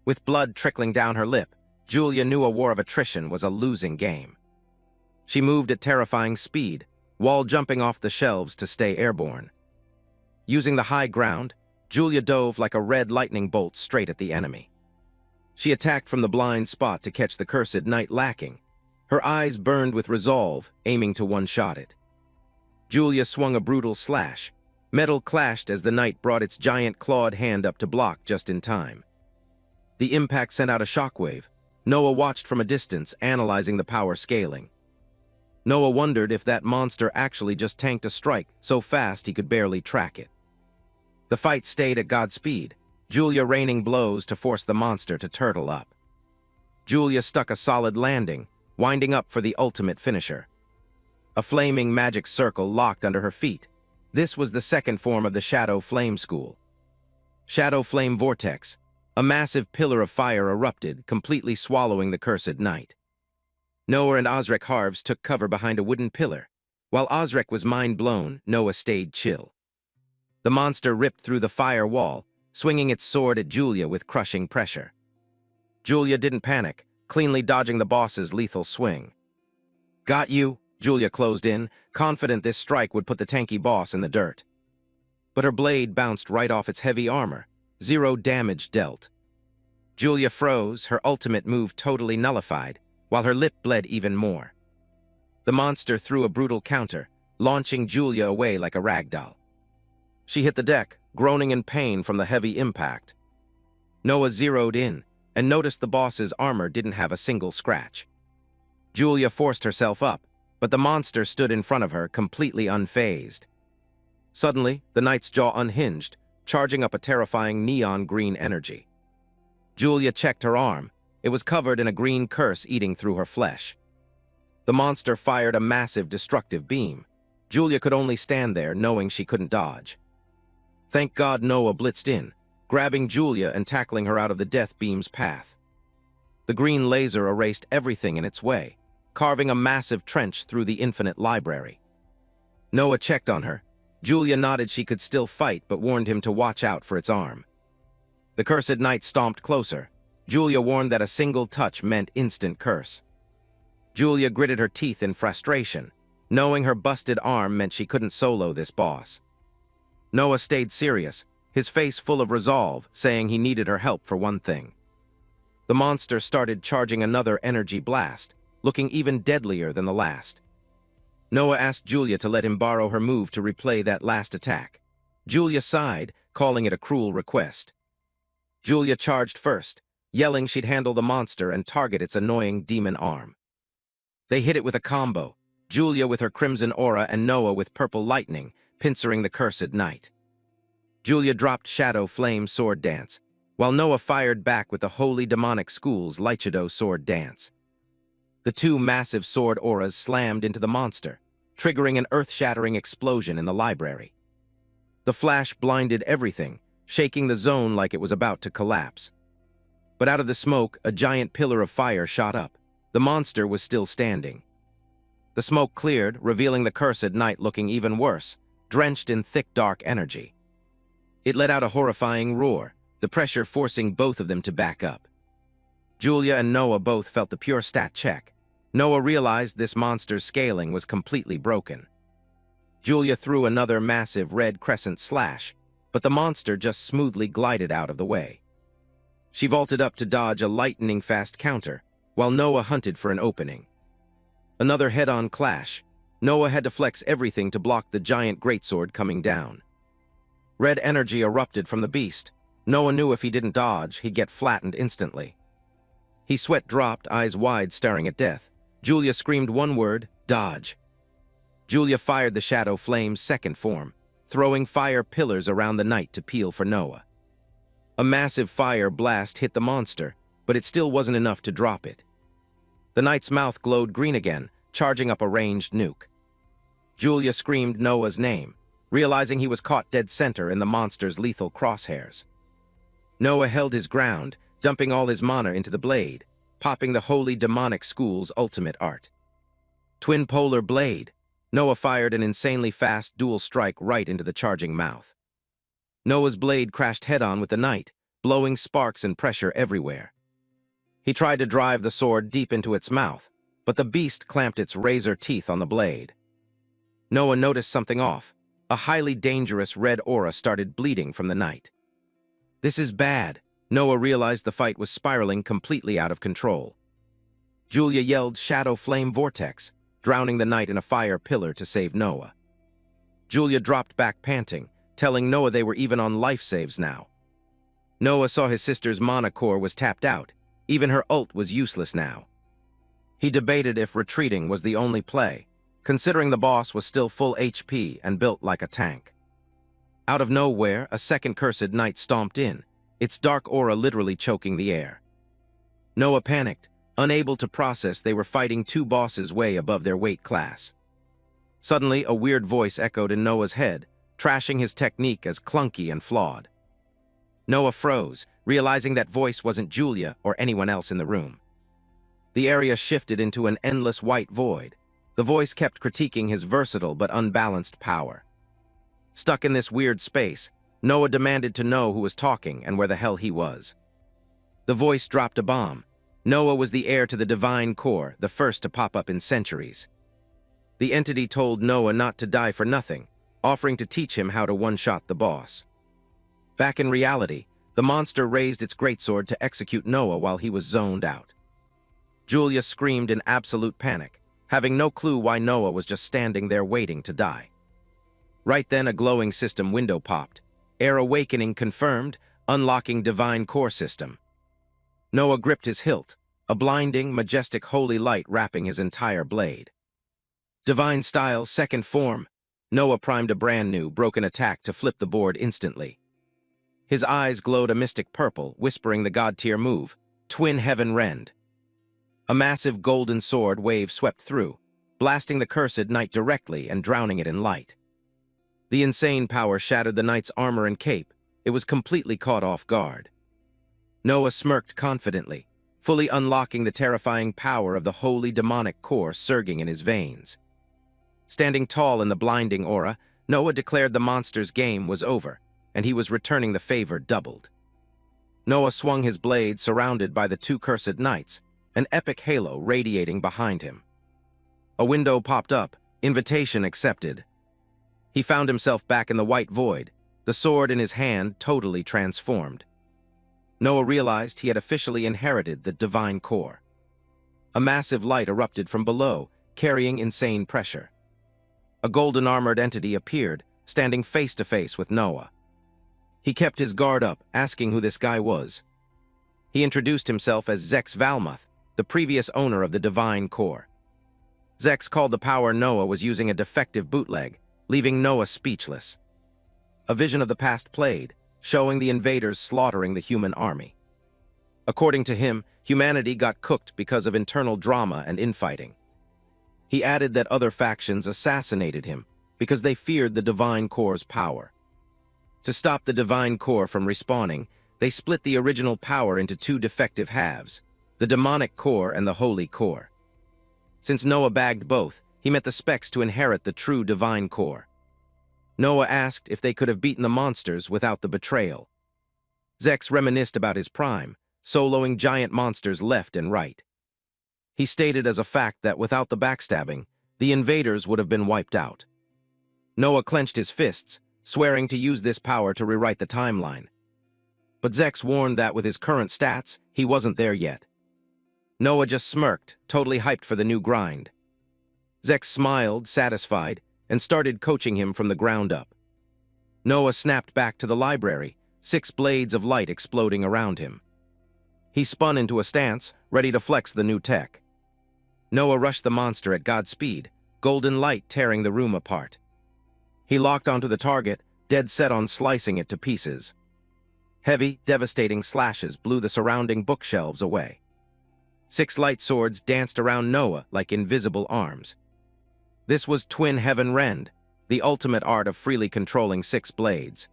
With blood trickling down her lip, Julia knew a war of attrition was a losing game. She moved at terrifying speed, wall jumping off the shelves to stay airborne. Using the high ground, Julia dove like a red lightning bolt straight at the enemy. She attacked from the blind spot to catch the cursed knight lacking. Her eyes burned with resolve, aiming to one-shot it. Julia swung a brutal slash. Metal clashed as the knight brought its giant clawed hand up to block just in time. The impact sent out a shockwave. Noah watched from a distance, analyzing the power scaling. Noah wondered if that monster actually just tanked a strike so fast he could barely track it. The fight stayed at Godspeed, Julia raining blows to force the monster to turtle up. Julia stuck a solid landing, winding up for the ultimate finisher. A flaming magic circle locked under her feet. This was the second form of the Shadow Flame School. Shadow Flame Vortex. A massive pillar of fire erupted, completely swallowing the cursed knight. Noah and Osric Harves took cover behind a wooden pillar. While Osric was mind-blown, Noah stayed chill. The monster ripped through the fire wall, swinging its sword at Julia with crushing pressure. Julia didn't panic, cleanly dodging the boss's lethal swing. "Got you," Julia closed in, confident this strike would put the tanky boss in the dirt. but her blade bounced right off its heavy armor. 0 damage dealt. Julia froze, her ultimate move totally nullified, while her lip bled even more. The monster threw a brutal counter, launching Julia away like a ragdoll. She hit the deck, groaning in pain from the heavy impact. Noah zeroed in and noticed the boss's armor didn't have a single scratch. Julia forced herself up, but the monster stood in front of her, completely unfazed. Suddenly, the knight's jaw unhinged, charging up a terrifying neon green energy. Julia checked her arm. It was covered in a green curse eating through her flesh. The monster fired a massive destructive beam. Julia could only stand there, knowing she couldn't dodge. Thank God Noah blitzed in, grabbing Julia and tackling her out of the death beam's path. The green laser erased everything in its way, carving a massive trench through the infinite library. Noah checked on her. Julia nodded she could still fight, but warned him to watch out for its arm. The cursed knight stomped closer. Julia warned that a single touch meant instant curse. Julia gritted her teeth in frustration, knowing her busted arm meant she couldn't solo this boss. Noah stayed serious, his face full of resolve, saying he needed her help for one thing. The monster started charging another energy blast, looking even deadlier than the last. Noah asked Julia to let him borrow her move to replay that last attack. Julia sighed, calling it a cruel request. Julia charged first, yelling she'd handle the monster and target its annoying demon arm. They hit it with a combo, Julia with her crimson aura and Noah with purple lightning, pincering the cursed knight. Julia dropped Shadow Flame Sword Dance, while Noah fired back with the Holy Demonic School's Lichido Sword Dance. The two massive sword auras slammed into the monster, triggering an earth-shattering explosion in the library. The flash blinded everything, shaking the zone like it was about to collapse. But out of the smoke, a giant pillar of fire shot up. The monster was still standing. The smoke cleared, revealing the cursed knight looking even worse, drenched in thick dark energy. It let out a horrifying roar, the pressure forcing both of them to back up. Julia and Noah both felt the pure stat check. Noah realized this monster's scaling was completely broken. Julia threw another massive red crescent slash, but the monster just smoothly glided out of the way. She vaulted up to dodge a lightning-fast counter, while Noah hunted for an opening. Another head-on clash. Noah had to flex everything to block the giant greatsword coming down. Red energy erupted from the beast. Noah knew if he didn't dodge, he'd get flattened instantly. He sweat dropped, eyes wide, staring at death. Julia screamed one word, dodge. Julia fired the Shadow Flame's second form, throwing fire pillars around the knight to peel for Noah. A massive fire blast hit the monster, but it still wasn't enough to drop it. The knight's mouth glowed green again, charging up a ranged nuke. Julia screamed Noah's name, realizing he was caught dead center in the monster's lethal crosshairs. Noah held his ground, dumping all his mana into the blade, popping the Holy Demonic School's ultimate art. Twin Polar Blade. Noah fired an insanely fast dual strike right into the charging mouth. Noah's blade crashed head-on with the knight, blowing sparks and pressure everywhere. He tried to drive the sword deep into its mouth, but the beast clamped its razor teeth on the blade. Noah noticed something off. A highly dangerous red aura started bleeding from the knight. This is bad. Noah realized the fight was spiraling completely out of control. Julia yelled Shadow Flame Vortex, drowning the knight in a fire pillar to save Noah. Julia dropped back panting, telling Noah they were even on life saves now. Noah saw his sister's mana core was tapped out. Even her ult was useless now. He debated if retreating was the only play, considering the boss was still full HP and built like a tank. Out of nowhere, a second cursed knight stomped in, its dark aura literally choking the air. Noah panicked, unable to process they were fighting two bosses way above their weight class. Suddenly, a weird voice echoed in Noah's head, trashing his technique as clunky and flawed. Noah froze, realizing that voice wasn't Julia or anyone else in the room. The area shifted into an endless white void. The voice kept critiquing his versatile but unbalanced power. Stuck in this weird space, Noah demanded to know who was talking and where the hell he was. The voice dropped a bomb. Noah was the heir to the divine core, the first to pop up in centuries. The entity told Noah not to die for nothing. offering to teach him how to one-shot the boss. Back in reality, the monster raised its greatsword to execute Noah while he was zoned out. Julia screamed in absolute panic, having no clue why Noah was just standing there waiting to die. Right then, a glowing system window popped. Air awakening confirmed, unlocking divine core system. Noah gripped his hilt, a blinding, majestic holy light wrapping his entire blade. Divine style, second form. Noah primed a brand new, broken attack to flip the board instantly. His eyes glowed a mystic purple, whispering the god-tier move, Twin Heaven Rend. A massive golden sword wave swept through, blasting the cursed knight directly and drowning it in light. The insane power shattered the knight's armor and cape. It was completely caught off guard. Noah smirked confidently, fully unlocking the terrifying power of the holy demonic core surging in his veins. Standing tall in the blinding aura, Noah declared the monster's game was over, and he was returning the favor doubled. Noah swung his blade surrounded by the two cursed knights, an epic halo radiating behind him. A window popped up, invitation accepted. He found himself back in the white void, the sword in his hand totally transformed. Noah realized he had officially inherited the divine core. A massive light erupted from below, carrying insane pressure. A golden armored entity appeared, standing face to face with Noah. He kept his guard up, asking who this guy was. He introduced himself as Zex Valmuth, the previous owner of the divine core. Zex called the power Noah was using a defective bootleg, leaving Noah speechless. A vision of the past played, showing the invaders slaughtering the human army. According to him, humanity got cooked because of internal drama and infighting. He added that other factions assassinated him because they feared the divine core's power. To stop the divine core from respawning, they split the original power into two defective halves, the demonic core and the holy core. Since Noah bagged both, he met the specs to inherit the true divine core. Noah asked if they could have beaten the monsters without the betrayal. Zex reminisced about his prime, soloing giant monsters left and right. He stated as a fact that without the backstabbing, the invaders would have been wiped out. Noah clenched his fists, swearing to use this power to rewrite the timeline. But Zex warned that with his current stats, he wasn't there yet. Noah just smirked, totally hyped for the new grind. Zex smiled, satisfied, and started coaching him from the ground up. Noah snapped back to the library, 6 blades of light exploding around him. He spun into a stance, ready to flex the new tech. Noah rushed the monster at Godspeed, golden light tearing the room apart. He locked onto the target, dead set on slicing it to pieces. Heavy, devastating slashes blew the surrounding bookshelves away. 6 light swords danced around Noah like invisible arms. This was Twin Heaven Rend, the ultimate art of freely controlling 6 blades.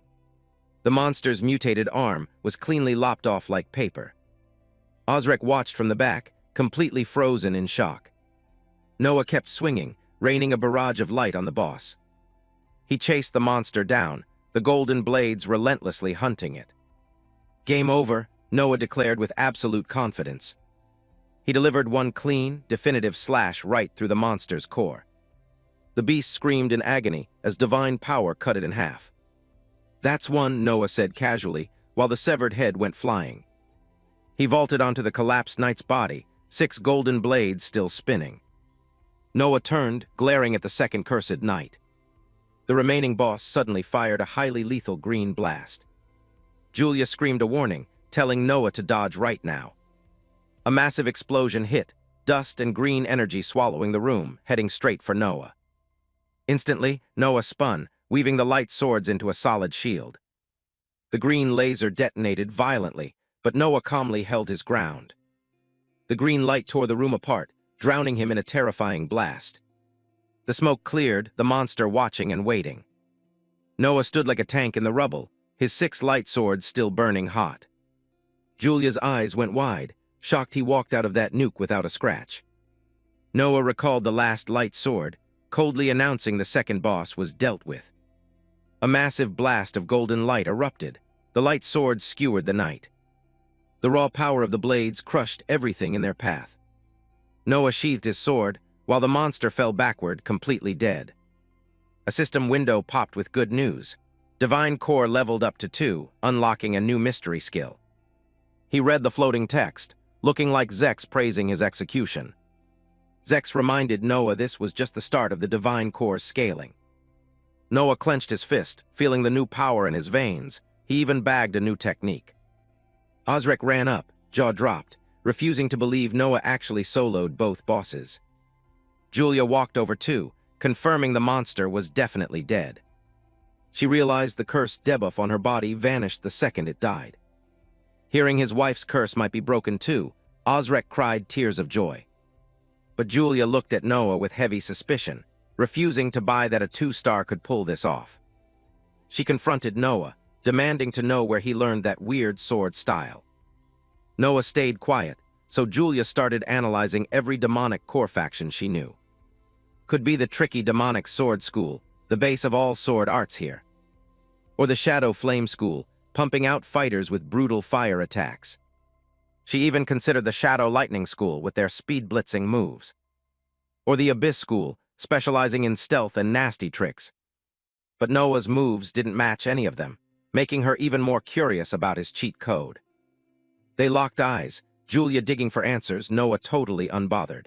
The monster's mutated arm was cleanly lopped off like paper. Osric watched from the back, completely frozen in shock. Noah kept swinging, raining a barrage of light on the boss. He chased the monster down, the golden blades relentlessly hunting it. Game over, Noah declared with absolute confidence. He delivered one clean, definitive slash right through the monster's core. The beast screamed in agony as divine power cut it in half. "That's one," Noah said casually, while the severed head went flying. He vaulted onto the collapsed knight's body, 6 golden blades still spinning. Noah turned, glaring at the second cursed knight. The remaining boss suddenly fired a highly lethal green blast. Julia screamed a warning, telling Noah to dodge right now. A massive explosion hit, dust and green energy swallowing the room, heading straight for Noah. Instantly, Noah spun, weaving the light swords into a solid shield. The green laser detonated violently, but Noah calmly held his ground. The green light tore the room apart, drowning him in a terrifying blast. The smoke cleared, the monster watching and waiting. Noah stood like a tank in the rubble, his 6 light swords still burning hot. Julia's eyes went wide, shocked he walked out of that nuke without a scratch. Noah recalled the last light sword, coldly announcing the second boss was dealt with. A massive blast of golden light erupted. The light swords skewered the knight. The raw power of the blades crushed everything in their path. Noah sheathed his sword, while the monster fell backward, completely dead. A system window popped with good news. Divine Core leveled up to 2, unlocking a new mystery skill. He read the floating text, looking like Zex praising his execution. Zex reminded Noah this was just the start of the Divine Core's scaling. Noah clenched his fist, feeling the new power in his veins. He even bagged a new technique. Osric ran up, jaw dropped, refusing to believe Noah actually soloed both bosses. Julia walked over too, confirming the monster was definitely dead. She realized the cursed debuff on her body vanished the second it died. Hearing his wife's curse might be broken too, Osric cried tears of joy. But Julia looked at Noah with heavy suspicion, refusing to buy that a 2-star could pull this off. She confronted Noah, demanding to know where he learned that weird sword style. Noah stayed quiet, so Julia started analyzing every demonic core faction she knew. Could be the tricky demonic sword school, the base of all sword arts here. Or the Shadow Flame School, pumping out fighters with brutal fire attacks. She even considered the Shadow Lightning School with their speed-blitzing moves. Or the Abyss School, specializing in stealth and nasty tricks. But Noah's moves didn't match any of them, making her even more curious about his cheat code. They locked eyes, Julia digging for answers, Noah totally unbothered.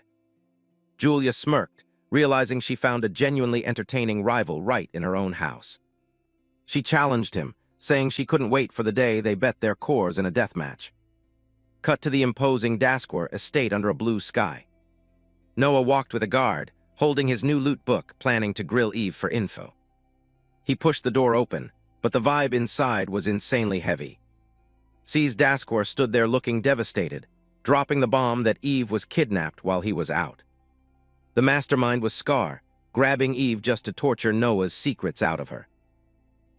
Julia smirked, realizing she found a genuinely entertaining rival right in her own house. She challenged him, saying she couldn't wait for the day they bet their cores in a deathmatch. Cut to the imposing Dasquer estate under a blue sky. Noah walked with a guard, holding his new loot book, planning to grill Eve for info. He pushed the door open, but the vibe inside was insanely heavy. C's Dasquer stood there looking devastated, dropping the bomb that Eve was kidnapped while he was out. The mastermind was Scar, grabbing Eve just to torture Noah's secrets out of her.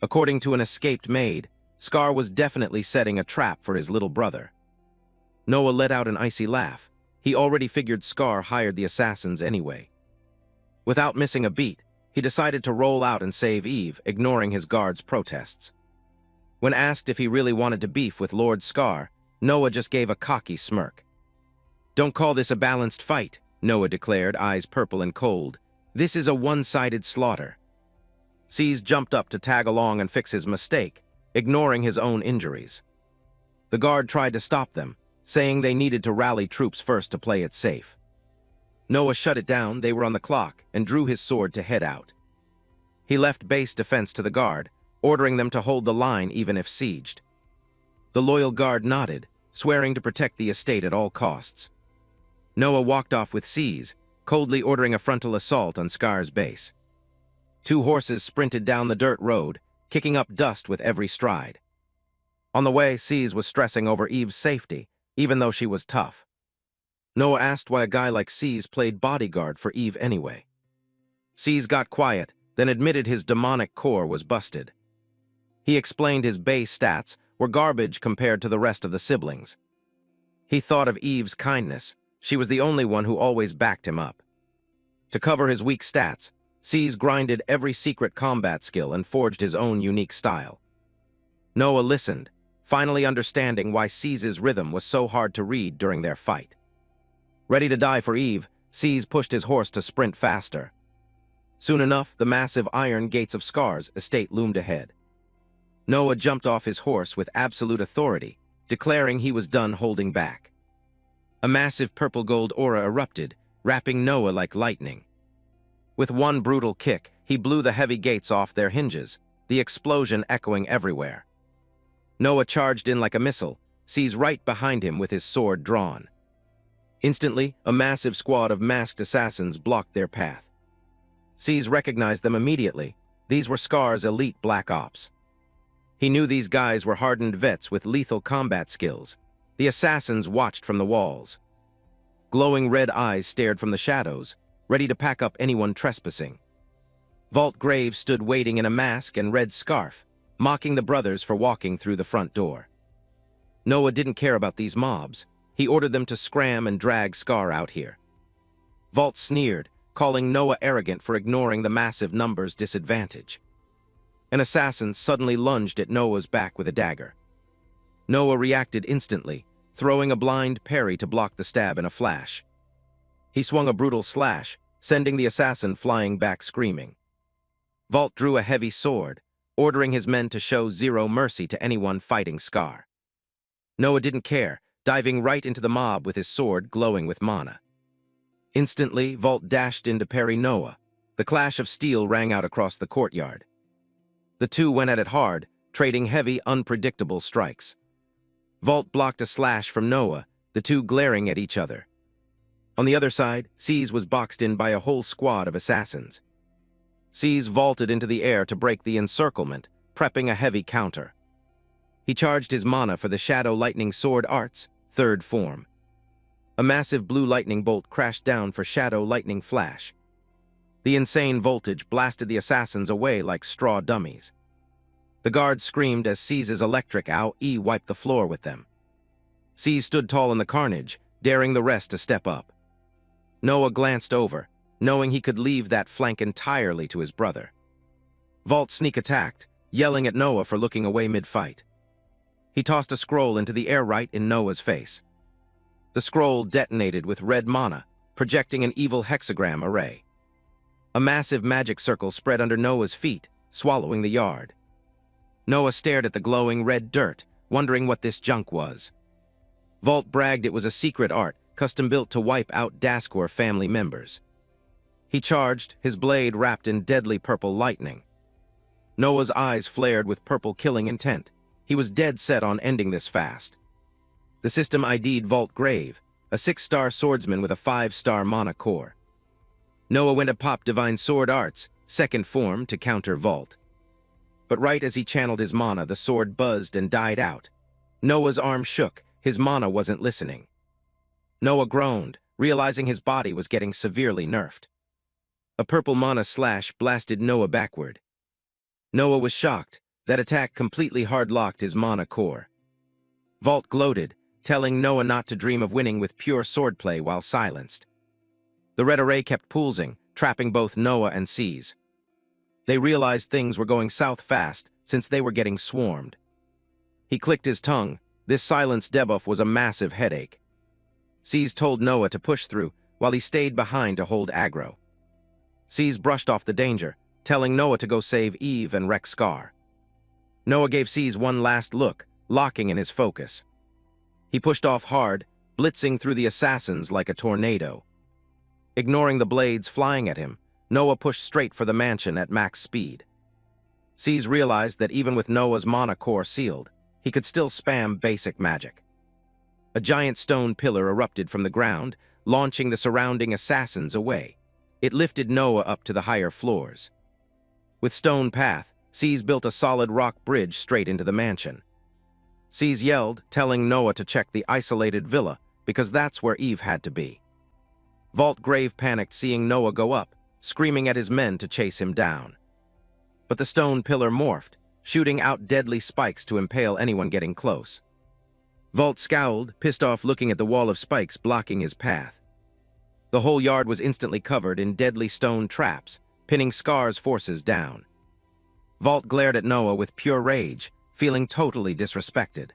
According to an escaped maid, Scar was definitely setting a trap for his little brother. Noah let out an icy laugh. He already figured Scar hired the assassins anyway. Without missing a beat, he decided to roll out and save Eve, ignoring his guards' protests. When asked if he really wanted to beef with Lord Scar, Noah just gave a cocky smirk. "Don't call this a balanced fight," Noah declared, eyes purple and cold. "This is a one-sided slaughter." C's jumped up to tag along and fix his mistake, ignoring his own injuries. The guard tried to stop them, saying they needed to rally troops first to play it safe. Noah shut it down, they were on the clock, and drew his sword to head out. He left base defense to the guard, ordering them to hold the line even if sieged. The loyal guard nodded, swearing to protect the estate at all costs. Noah walked off with C's, coldly ordering a frontal assault on Scar's base. 2 horses sprinted down the dirt road, kicking up dust with every stride. On the way, C's was stressing over Eve's safety, even though she was tough. Noah asked why a guy like C's played bodyguard for Eve anyway. C's got quiet, then admitted his demonic core was busted. He explained his base stats were garbage compared to the rest of the siblings. He thought of Eve's kindness. She was the only one who always backed him up. To cover his weak stats, C's grinded every secret combat skill and forged his own unique style. Noah listened, finally understanding why C's rhythm was so hard to read during their fight. Ready to die for Eve, C's pushed his horse to sprint faster. Soon enough, the massive iron gates of Scar's estate loomed ahead. Noah jumped off his horse with absolute authority, declaring he was done holding back. A massive purple-gold aura erupted, wrapping Noah like lightning. With one brutal kick, he blew the heavy gates off their hinges, the explosion echoing everywhere. Noah charged in like a missile, C's right behind him with his sword drawn. Instantly, a massive squad of masked assassins blocked their path. C's recognized them immediately. These were Scar's elite black ops. He knew these guys were hardened vets with lethal combat skills. The assassins watched from the walls. Glowing red eyes stared from the shadows, ready to pack up anyone trespassing. Vault Graves stood waiting in a mask and red scarf, mocking the brothers for walking through the front door. Noah didn't care about these mobs. He ordered them to scram and drag Scar out here. Vault sneered, calling Noah arrogant for ignoring the massive numbers disadvantage. An assassin suddenly lunged at Noah's back with a dagger. Noah reacted instantly, throwing a blind parry to block the stab in a flash. He swung a brutal slash, sending the assassin flying back screaming. Vault drew a heavy sword, ordering his men to show zero mercy to anyone fighting Scar. Noah didn't care, diving right into the mob with his sword glowing with mana. Instantly, Vault dashed in to parry Noah. The clash of steel rang out across the courtyard. The two went at it hard, trading heavy, unpredictable strikes. Vault blocked a slash from Noah, the two glaring at each other. On the other side, Seize was boxed in by a whole squad of assassins. Seize vaulted into the air to break the encirclement, prepping a heavy counter. He charged his mana for the Shadow Lightning Sword Arts, third form. A massive blue lightning bolt crashed down for Shadow Lightning Flash. The insane voltage blasted the assassins away like straw dummies. The guards screamed as Seize's electric AoE wiped the floor with them. Seize stood tall in the carnage, daring the rest to step up. Noah glanced over, knowing he could leave that flank entirely to his brother. Vault sneak attacked, yelling at Noah for looking away mid-fight. He tossed a scroll into the air right in Noah's face. The scroll detonated with red mana, projecting an evil hexagram array. A massive magic circle spread under Noah's feet, swallowing the yard. Noah stared at the glowing red dirt, wondering what this junk was. Vault bragged it was a secret art, custom-built to wipe out Daskor family members. He charged, his blade wrapped in deadly purple lightning. Noah's eyes flared with purple killing intent. He was dead set on ending this fast. The system ID'd Vault Grave, a 6-star swordsman with a 5-star mana core. Noah went to pop Divine Sword Arts, second form, to counter Vault. But right as he channeled his mana, the sword buzzed and died out. Noah's arm shook, his mana wasn't listening. Noah groaned, realizing his body was getting severely nerfed. A purple mana slash blasted Noah backward. Noah was shocked. That attack completely hard-locked his mana core. Vault gloated, telling Noah not to dream of winning with pure swordplay while silenced. The red array kept pulsing, trapping both Noah and Seize. They realized things were going south fast, since they were getting swarmed. He clicked his tongue. This silence debuff was a massive headache. Seize told Noah to push through, while he stayed behind to hold aggro. Seize brushed off the danger, telling Noah to go save Eve and wreck Scar. Noah gave Seize one last look, locking in his focus. He pushed off hard, blitzing through the assassins like a tornado. Ignoring the blades flying at him, Noah pushed straight for the mansion at max speed. Seize realized that even with Noah's mana core sealed, he could still spam basic magic. A giant stone pillar erupted from the ground, launching the surrounding assassins away. It lifted Noah up to the higher floors. With stone path, Seize built a solid rock bridge straight into the mansion. Seize yelled, telling Noah to check the isolated villa, because that's where Eve had to be. Vault Grave panicked seeing Noah go up, screaming at his men to chase him down. But the stone pillar morphed, shooting out deadly spikes to impale anyone getting close. Vault scowled, pissed off looking at the wall of spikes blocking his path. The whole yard was instantly covered in deadly stone traps, pinning Scar's forces down. Vault glared at Noah with pure rage, feeling totally disrespected.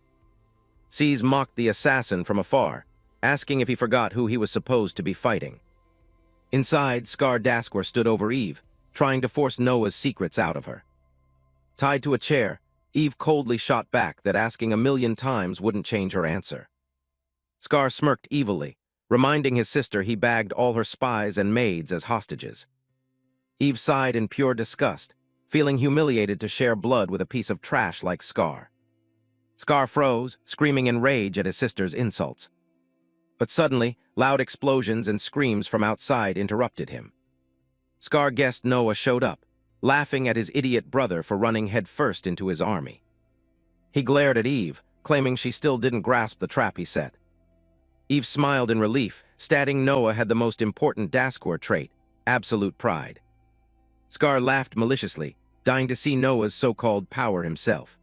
Seize mocked the assassin from afar, asking if he forgot who he was supposed to be fighting. Inside, Scar Daskor stood over Eve, trying to force Noah's secrets out of her. Tied to a chair, Eve coldly shot back that asking 1,000,000 times wouldn't change her answer. Scar smirked evilly, reminding his sister he bagged all her spies and maids as hostages. Eve sighed in pure disgust, feeling humiliated to share blood with a piece of trash like Scar. Scar froze, screaming in rage at his sister's insults. But suddenly, loud explosions and screams from outside interrupted him. Scar guessed Noah showed up, laughing at his idiot brother for running headfirst into his army. He glared at Eve, claiming she still didn't grasp the trap he set. Eve smiled in relief, stating Noah had the most important Daskor trait, absolute pride. Scar laughed maliciously, dying to see Noah's so-called power himself.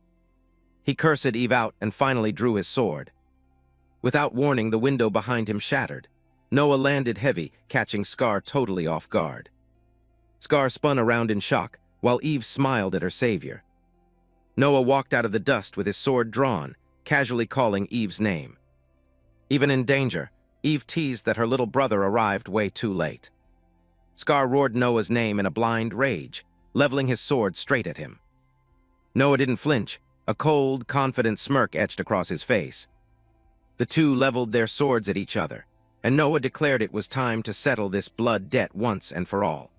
He cursed Eve out and finally drew his sword. Without warning, the window behind him shattered. Noah landed heavy, catching Scar totally off guard. Scar spun around in shock, while Eve smiled at her savior. Noah walked out of the dust with his sword drawn, casually calling Eve's name. Even in danger, Eve teased that her little brother arrived way too late. Scar roared Noah's name in a blind rage, leveling his sword straight at him. Noah didn't flinch. A cold, confident smirk etched across his face. The two leveled their swords at each other, and Noah declared it was time to settle this blood debt once and for all.